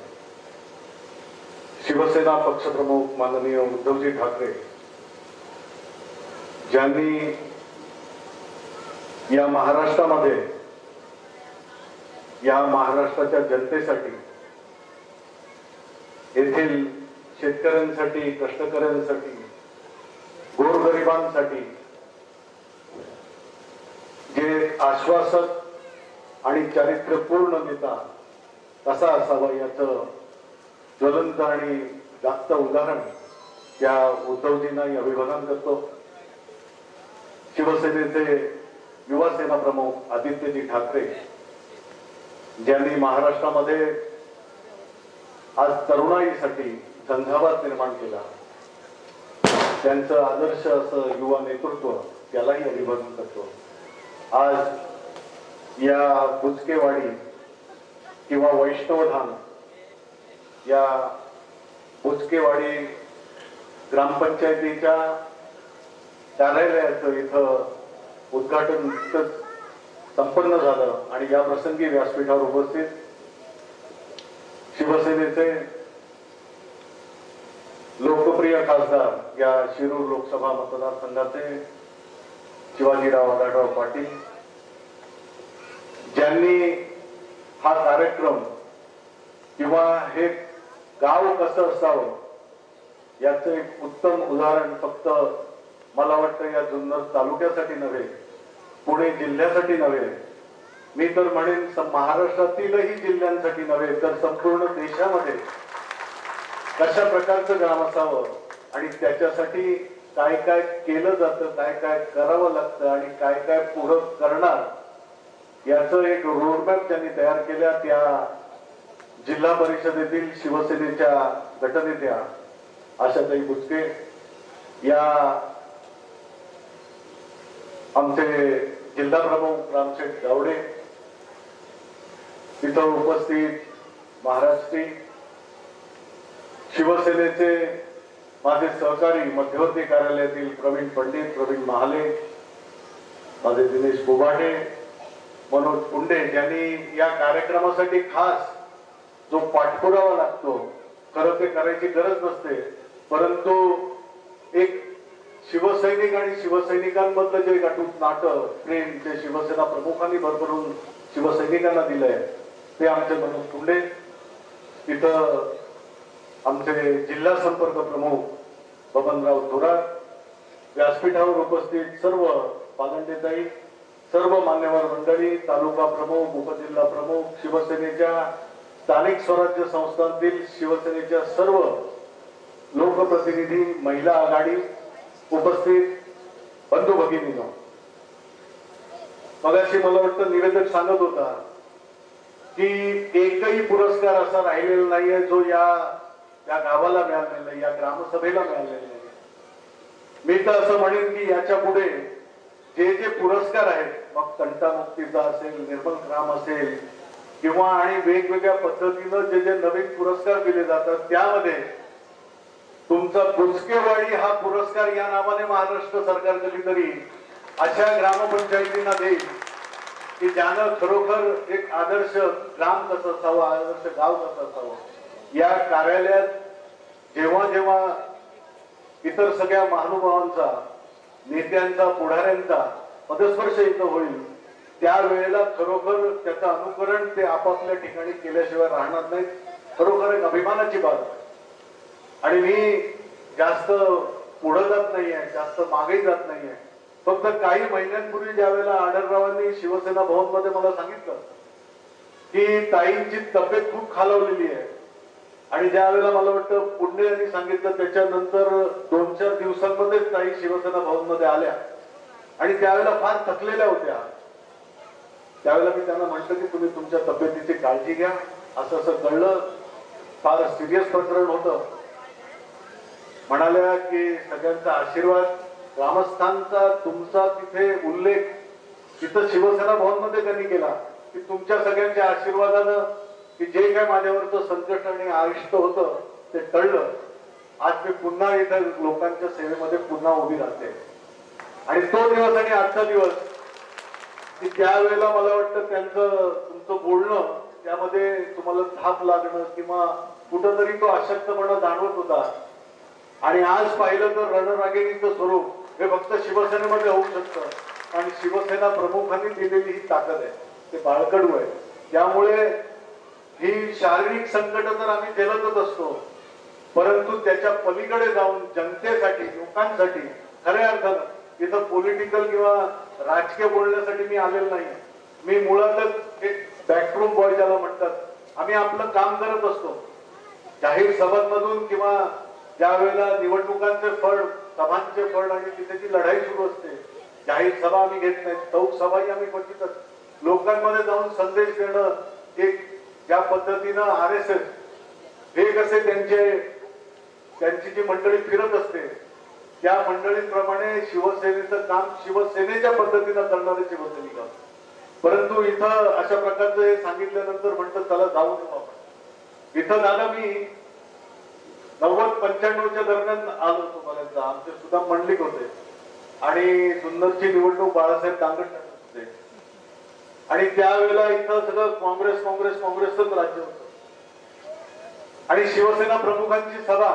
शिवसेना पक्षप्रमुख माननीय उद्धवजी ठाकरे ज्यांनी या महाराष्ट्रामध्ये, या महाराष्ट्राच्या जनतेसाठी, येथील शेतकऱ्यांसाठी, कष्टकऱ्यांसाठी, गोरगरिबांसाठी जे आश्वासक आणि चारित्र्यपूर्ण नेता कसा असावा याचं ज्वलंत आणि जास्त उदाहरण या उद्धवजींना अभिवादन करतो. शिवसेनेचे युवा सेना प्रमुख आदित्यजी ठाकरे ज्यांनी महाराष्ट्रामध्ये आज तरुणाईसाठी झंझावात निर्माण केला, त्यांचं आदर्श असं युवा नेतृत्व, त्यालाही अभिवादन करतो. आज या बुचकेवाडी किंवा वैष्णवधाम या बुचकेवाडी ग्रामपंचायतीच्या कार्यालयाचं इथं उद्घाटन संपन्न झालं आणि या प्रसंगी व्यासपीठावर उपस्थित शिवसेनेचे लोकप्रिय खासदार या शिरूर लोकसभा मतदारसंघाचे शिवाजीराव आढळराव पाटील, ज्यांनी हा कार्यक्रम किंवा हे गाव कसं असावं याचं एक उत्तम उदाहरण फक्त मला वाटतं या जुन्नर तालुक्यासाठी नव्हे, पुणे जिल्ह्यासाठी नव्हे, मी तर म्हणेन महाराष्ट्रातीलही जिल्ह्यांसाठी नव्हे तर संपूर्ण देशामध्ये कशा प्रकारचं ग्राम असावं आणि त्याच्यासाठी काय काय केलं जातं, काय काय करावं लागतं आणि काय काय पुढं करणार याचं एक रोडमॅप त्यांनी तयार केल्या. त्या जिल्हा परिषदेतील शिवसेनेच्या गटनेत्या आशाताई बुचके या आमचे जिल्हा प्रमुख रामशेठ गावडे, तिथं उपस्थित महाराष्ट्री शिवसेनेचे माझे सहकारी मध्यवर्ती कार्यालयातील प्रवीण पंडित, प्रवीण महाले, माझे दिनेश बुबाडे, मनोज पुंडे, ज्यांनी या कार्यक्रमासाठी खास जो पाठपुरावा लागतो, खरं ते करायची गरज नसते, परंतु एक शिवसैनिक आणि शिवसैनिकांमधलं जे अटूट नातं, प्रेम जे शिवसेना प्रमुखांनी भरभरून शिवसैनिकांना दिलंय ते आमचे मनोज पुंडे, तिथं आमचे जिल्हा संपर्क प्रमुख बबनराव थोरात, व्यासपीठावर उपस्थित सर्व पालंडेताई, सर्व मान्यवर मंडळी, तालुका प्रमुख, उपजिल्हा प्रमुख, शिवसेनेच्या स्थानिक स्वराज्य संस्थांतील शिवसेनेच्या सर्व लोकप्रतिनिधी, महिला आघाडी, उपस्थित बंधू भगिनींनो, मगाशी मला वाटतं निवेदक सांगत होता की एकही पुरस्कार असा राहिलेला नाहीये जो या गावाला मिळालेला नाही, या ग्रामसभेला मिळालेला नाही. मी तर असं म्हणेन की याच्या पुढे जे जे पुरस्कार आहेत, मग तंटामुक्तीचा असेल, निर्मल ग्राम असेल किंवा आणि वेगवेगळ्या पद्धतीनं जे जे नवीन पुरस्कार दिले जातात, त्यामध्ये तुमचा बुचकेवाडी हा पुरस्कार या नावाने महाराष्ट्र सरकार कधीतरी अशा ग्रामपंचायतींना देईल की ज्यानं खरोखर एक आदर्श ग्राम कसं असावं, आदर्श गाव कसं असावं, या कार्यालयात जेव्हा जेव्हा इतर सगळ्या महानुभावांचा, नेत्यांचा, पुढाऱ्यांचा पदस्पर्श इथं होईल, त्यावेळेला खरोखर त्याचं अनुकरण ते आपापल्या ठिकाणी केल्याशिवाय राहणार नाही. खरोखर एक अभिमानाची बाब आहे. आणि मी जास्त पुढे जात नाहीये, जास्त मागे जात नाहीये. फक्त काही महिन्यांपूर्वी ज्या वेळेला आढळरावांनी शिवसेना भवन मध्ये मला सांगितलं की ताईंची तब्येत खूप खालावलेली आहे, आणि ज्या वेळेला मला वाटतं पुंडे यांनी सांगितलं त्याच्यानंतर 2-4 दिवसांमध्येच ताई शिवसेना भवन मध्ये आल्या आणि त्यावेळेला फार थकलेल्या होत्या. त्यावेळेला मी त्यांना म्हटलं की तुम्ही तुमच्या तब्येतीची काळजी घ्या. असं असं कळलं, फार सिरियस प्रकरण होतं. म्हणाल्या की सगळ्यांचा आशीर्वाद, ग्रामस्थांचा, तुमचा तिथे उल्लेख तिथं शिवसेना भवन मध्ये त्यांनी केला की तुमच्या सगळ्यांच्या आशीर्वादानं की जे काय माझ्यावरचं संकट आणि अरिष्ट होतं ते टळलं. आज मी पुन्हा इथं लोकांच्या सेवेमध्ये पुन्हा उभी राहते. आणि तो दिवस आणि आजचा दिवस की त्यावेळेला मला वाटतं त्यांचं तुमचं बोलणं त्यामध्ये तुम्हाला थाप लागणं किंवा कुठंतरी तो अशक्तपणा जाणवत होता. आणि आज पाहिलं तर रणरागिणीचं स्वरूप हे फक्त शिवसेनेमध्ये होऊ शकतं, आणि शिवसेना प्रमुखांनी दिलेली ही ताकद आहे, ते बाळकडू आहे. त्यामुळे ही शारीरिक संकट तर आम्ही झेलतच असतो, परंतु त्याच्या पलीकडे जाऊन जनतेसाठी, लोकांसाठी खऱ्या अर्थानं इथं पॉलिटिकल किंवा राजकीय बोलण्यासाठी मी आलेलो नाही. मी मुळातच एक बॅकरूम बॉय ज्याला म्हणतात, आम्ही आपलं काम करत असतो. जाहीर सभांमधून किंवा ज्या वेळेला निवडणुकांचे फळ, सभांचे फळ आणि तिथे जी लढाई सुरू असते, जाहीर सभा आम्ही घेत नाही, चौक सभाही आम्ही क्वचितच. लोकांमध्ये जाऊन संदेश देणं, एक ज्या पद्धतीनं RSS हे कसे त्यांची जी मंडळी फिरत असते त्या मंडळींप्रमाणे शिवसेनेचं काम शिवसेनेच्या पद्धतीनं करणारे शिवसैनिक. परंतु इथं अशा प्रकारचं हे सांगितल्यानंतर म्हणतात चला जाऊ नये आपण. इथं दादा मी 90-95च्या दरम्यान आलो होतो पर्यंत. आमचे सुद्धा मंडलिक होते आणि सुंदरची निवडणूक बाळासाहेब दांगट होते, आणि त्यावेळेला इथं सगळं काँग्रेसच राज्य होतं. आणि शिवसेना प्रमुखांची सभा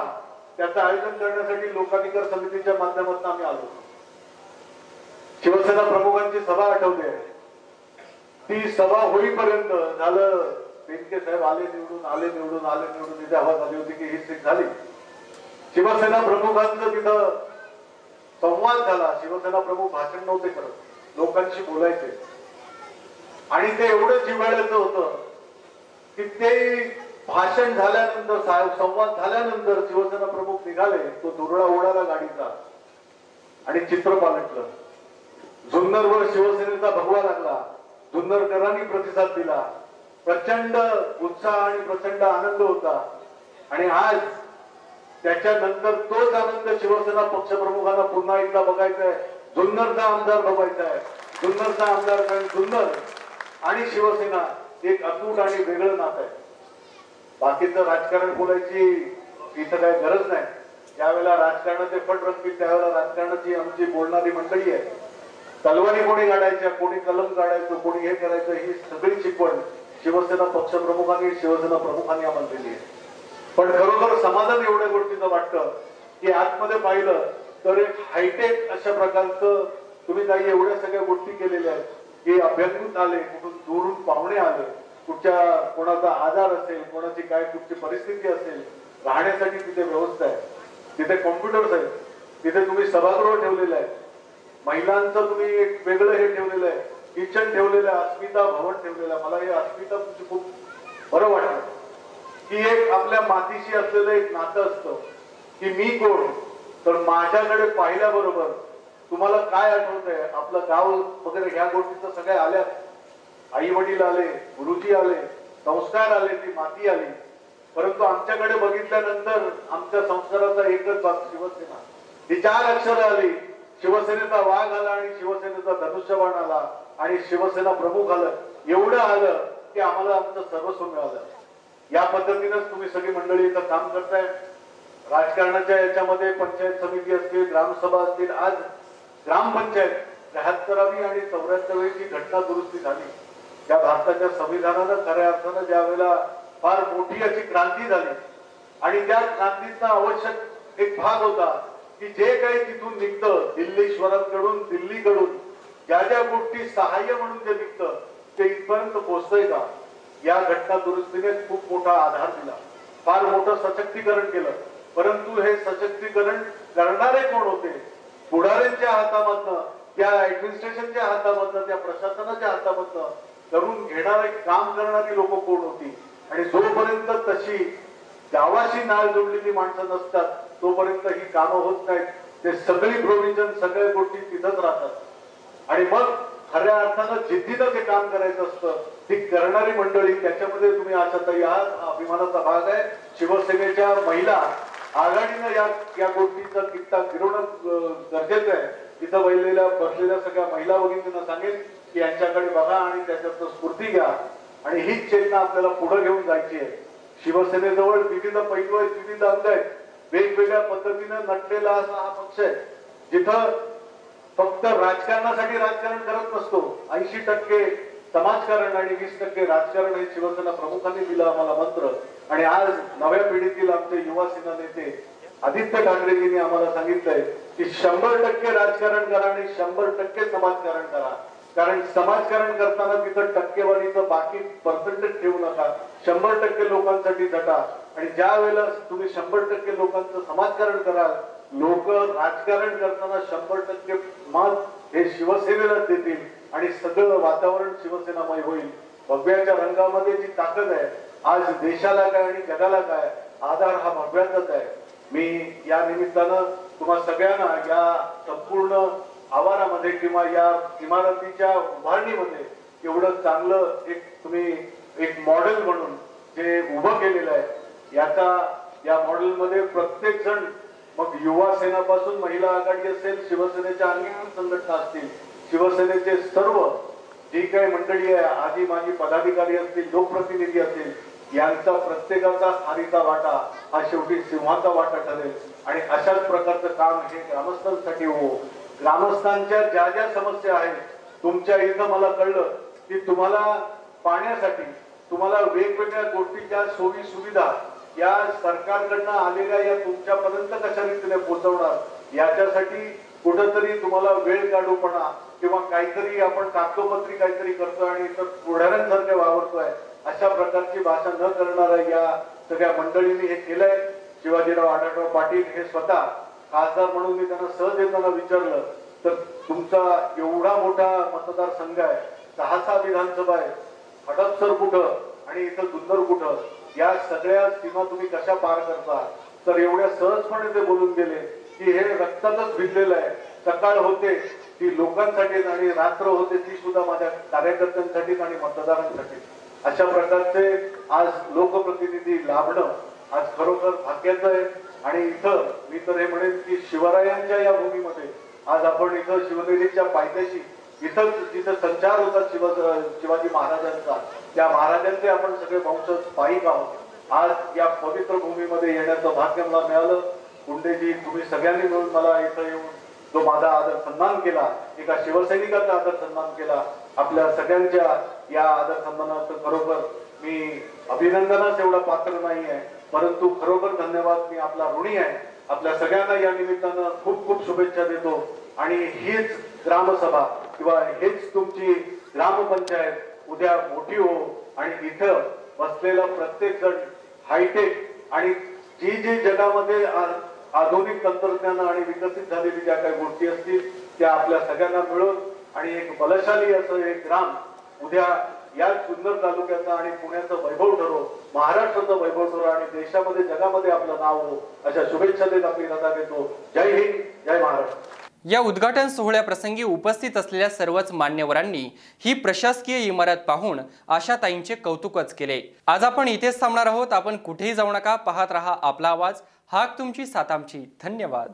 त्याचं आयोजन करण्यासाठी लोकाधिकार समितीच्या माध्यमातून आम्ही आलो. शिवसेना प्रमुखांची सभा आठवते, ती सभा होईपर्यंत झालं बेनके साहेब आले निवडून तिथे हवा झाली होती की ही सीट झाली. शिवसेना प्रमुखांचं तिथं संवाद झाला. शिवसेना प्रमुख भाषण नव्हते करत, लोकांशी बोलायचे, आणि ते एवढं जिव्हाळ्याचं होतं की ते भाषण झाल्यानंतर, संवाद झाल्यानंतर शिवसेना प्रमुख निघाले, तो दुरळा उडाला गाडीचा आणि चित्र पालटलं. जुन्नरवर शिवसेनेचा भगवा लागला, जुन्नरकरांनी प्रतिसाद दिला, प्रचंड उत्साह आणि प्रचंड आनंद होता. आणि आज त्याच्यानंतर तोच आनंद शिवसेना पक्षप्रमुखांना पुन्हा एकदा बघायचा आहे. जुन्नरचा आमदार बघायचा आहे. जुन्नरचा आमदार, कारण जुन्नर आणि शिवसेना एक अतूट आणि वेगळं नातं आहे. बाकीचं राजकारण बोलायची इथं काही गरज नाही. ज्यावेळेला राजकारणाचे फट रंगतील त्यावेळेला राजकारणाची आमची बोलणारी मंडळी आहे. तलवारी कोणी काढायच्या, कोणी कलम काढायचं, कोणी हे करायचं, ही सगळी शिकवण शिवसेना पक्षप्रमुखांनी, शिवसेना प्रमुखांनी आम्हाला दिली आहे. पण खरोखर समाधान एवढ्या गोष्टीचं वाटतं की आतमध्ये पाहिलं तर एक हायटेक अशा प्रकारचं तुम्ही काही एवढ्या सगळ्या गोष्टी केलेल्या आहेत की अभ्यंगत आले, कुठून दुरून पाहुणे आले, कुठच्या कोणाचा आजार असेल, कोणाची काय कुठची परिस्थिती असेल, राहण्यासाठी तिथे व्यवस्था आहे, तिथे कॉम्प्युटर्स आहेत, तिथे तुम्ही सभागृह ठेवलेलं आहे, महिलांचं तुम्ही एक वेगळं हे ठेवलेलं आहे, किचन ठेवलेलं आहे, अस्मिता भवन ठेवलेलं आहे. मला हे अस्मिता तुमची खूप बरं वाटलं की एक आपल्या मातीशी असलेलं एक नातं असतं की मी कोण, तर माझ्याकडे पाहिल्याबरोबर तुम्हाला काय आठवतंय, आपलं गाव वगैरे ह्या गोष्टी तर सगळ्या आल्या. आई वडील आले, गुरुजी आले, संस्कार आले, ती माती आली. परंतु आमच्याकडे बघितल्यानंतर आमच्या संस्काराचा एकच भाग शिवसेना. ही 4 अक्षरं आली. शिवसेनेचा वाघ आला आणि शिवसेनेचा धनुष्यबाण आला आणि शिवसेना प्रमुख आलं. एवढं आलं की आम्हाला आमचं सर्वस्व मिळालं. या पद्धतीनंच तुम्ही सगळी मंडळी इथं काम करताय. राजकारणाच्या याच्यामध्ये पंचायत समिती असतील, ग्रामसभा असतील, आज ग्रामपंचायत 73वी आणि 74वी ची घटना दुरुस्ती झाली, त्या भारताच्या संविधानानं खऱ्या अर्थानं ज्या वेळेला फार मोठी अशी क्रांती झाली आणि त्या क्रांतीचा आवश्यक एक भाग होता की जे काही तिथून निघतं दिल्लीश्वरांकडून दिल्लीकडून ज्या ज्या गोष्टी सहाय्य म्हणून जे निघतं ते इथपर्यंत पोहोचतंय का, या घटना दुरुस्तीने खूप मोठा आधार दिला, फार मोठं सशक्तीकरण केलं. परंतु हे सशक्तीकरण करणारे कोण होते? पुढाऱ्यांच्या हातामधनं, त्या ऍडमिनिस्ट्रेशनच्या हातामधनं, त्या प्रशासनाच्या हातामधनं करून घेणारे काम करणारी लोक कोण होती? आणि जोपर्यंत तशी गावाशी नाळ जोडलेली माणसं नसतात तोपर्यंत ही कामं होत नाहीत. ते सगळी प्रोव्हिजन सगळ्या गोष्टी तिथंच राहतात आणि मग खऱ्या अर्थानं जिद्दीनं ते काम करायचं असतं. ती करणारी मंडळी, त्याच्यामध्ये तुम्ही आशाताई आहात, अभिमानाचा भाग आहे. शिवसेनेच्या महिला आघाडीनं या गोष्टीचा किस्सा फिरवणं गरजेचं आहे. तिथं बसलेल्या सगळ्या महिला भगिनींना सांगेन की यांच्याकडे बघा आणि त्याच्यात स्फूर्ती घ्या आणि हीच चेतना आपल्याला पुढे घेऊन जायची आहे. शिवसेनेजवळ विविध पैलू आहेत, विविध अंग आहेत, वेगवेगळ्या पद्धतीनं नटलेला असा हा पक्ष आहे जिथं फक्त राजकारणासाठी राजकारण करत नसतो. 80% समाजकारण आणि 20% राजकारण हे शिवसेना प्रमुखांनी दिलं आम्हाला मंत्र. आणि आज नव्या पिढीतील आमचे युवा सेना नेते आदित्य ठाकरेजींनी आम्हाला सांगितलंय की 100% राजकारण करा आणि 100% समाजकारण करा. कारण समाजकारण करताना तिथं टक्केवारीचं बाकी पर्सेंटेज ठेवू नका. 100% लोकांसाठी झटा आणि ज्या वेळेला तुम्ही 100% लोकांचं समाजकारण कराल, लोक राजकारण करताना 100% मत हे शिवसेनेलाच देतील आणि सगळं वातावरण शिवसेनामय होईल. भगव्याच्या रंगामध्ये जी ताकद आहे, आज देशाला काय आणि जगाला काय, आधार हा भगव्याचाच आहे. मी या निमित्तानं तुम्हा सगळ्यांना या संपूर्ण आवारामध्ये किंवा या इमारतीच्या उभारणीमध्ये एवढं चांगलं तुम्ही एक मॉडेल म्हणून जे उभं केलेलं आहे, या मॉडेलमध्ये प्रत्येक जण, मग युवा सेनापासून महिला आघाडी असेल, शिवसेनेच्या अंगीकृत संघटना असतील, शिवसेनेचे सर्व जी काही मंडळी आहे, आधी माजी पदाधिकारी असतील, लोकप्रतिनिधी असतील, यांचा प्रत्येकाचा हारीचा वाटा हा शेवटी सिंहाचा वाटा ठरेल. आणि अशाच प्रकारचं काम हे ग्रामस्थांसाठी हो. ग्रामस्थांच्या ज्या ज्या समस्या आहेत, तुमच्या इथं मला कळलं की तुम्हाला पाण्यासाठी, तुम्हाला वेगवेगळ्या गोष्टीच्या सोयी सुविधा या सरकारकडनं आलेल्या या तुमच्यापर्यंत कशा रीतीने पोहोचवणार, याच्यासाठी कुठंतरी तुम्हाला वेळ काढूपणा किंवा काहीतरी आपण कागदोपत्री काहीतरी करतोय आणि इतर पुढाऱ्यांसारखे वावरतोय, अशा प्रकारची भाषा न करणाऱ्या या सगळ्या मंडळींनी हे केलंय. शिवाजीराव आढळराव पाटील हे स्वतः खासदार म्हणून मी त्यांना सहज येताना विचारलं तर तुमचा एवढा मोठा मतदारसंघ आहे, 6 विधानसभा आहे, हडपसर कुठं आणि इथं जुन्नर कुठं, या सगळ्या सीमा तुम्ही कशा पार करता? तर एवढ्या सहजपणे ते बोलून गेले की हे रक्तातच भिजलेलं आहे. सकाळ होते ती लोकांसाठी आणि रात्र होते ती सुद्धा माझ्या कार्यकर्त्यांसाठी आणि मतदारांसाठी. अशा प्रकारचे आज लोकप्रतिनिधी लाभणं आज खरोखर भाग्याचं आहे. आणि इथं मी तर हे म्हणेन की शिवरायांच्या या भूमीमध्ये आज आपण इथं शिवनेरीच्या पायथ्याशी, इथं जिथं संचार होता शिवाजी महाराजांचा, त्या महाराजांचे आपण सगळे वंशज पायिक आहोत. आज या पवित्र भूमीमध्ये येण्याचं भाग्य मला मिळालं. गुंडेजी, तुम्ही सगळ्यांनी मिळून मला इथं येऊन जो माझा आदर सन्मान केला, एका शिवसैनिकाचा आदर सन्मान केला, आपल्या सगळ्यांच्या या आदर सन्मानाचं खरोखर मी अभिनंदनास एवढा पात्र नाही आहे, परंतु खरोखर धन्यवाद, मी आपला ऋणी आहे. आपल्या सगळ्यांना या निमित्तानं खूप खूप शुभेच्छा देतो. आणि हीच ग्रामसभा किंवा हेच तुमची ग्रामपंचायत उद्या मोठी हो आणि इथं बसलेला प्रत्येक जण हायटेक आणि जी जगामध्ये आधुनिक तंत्रज्ञान आणि विकसित झालेली ज्या काही गोष्टी असतील त्या आपल्या सगळ्यांना मिळून आणि एक बलशाली असं एक ग्राम उद्या या जुन्नर तालुक्याचा आणि पुण्याचं वैभव ठरो, महाराष्ट्राचं वैभव ठरो आणि देशामध्ये जगामध्ये आपलं नाव हो, अशा शुभेच्छा देत आपली रजा देतो. जय हिंद, जय महाराष्ट्र. या उद्घाटन सोहळ्याप्रसंगी उपस्थित असलेल्या सर्वच मान्यवरांनी ही प्रशासकीय इमारत पाहून आशाताईंचे कौतुकच केले. आज आपण इथेच थांबणार आहोत. आपण कुठेही जाऊ नका, पाहत रहा आपला आवाज, हाक तुमची सात आमची. धन्यवाद.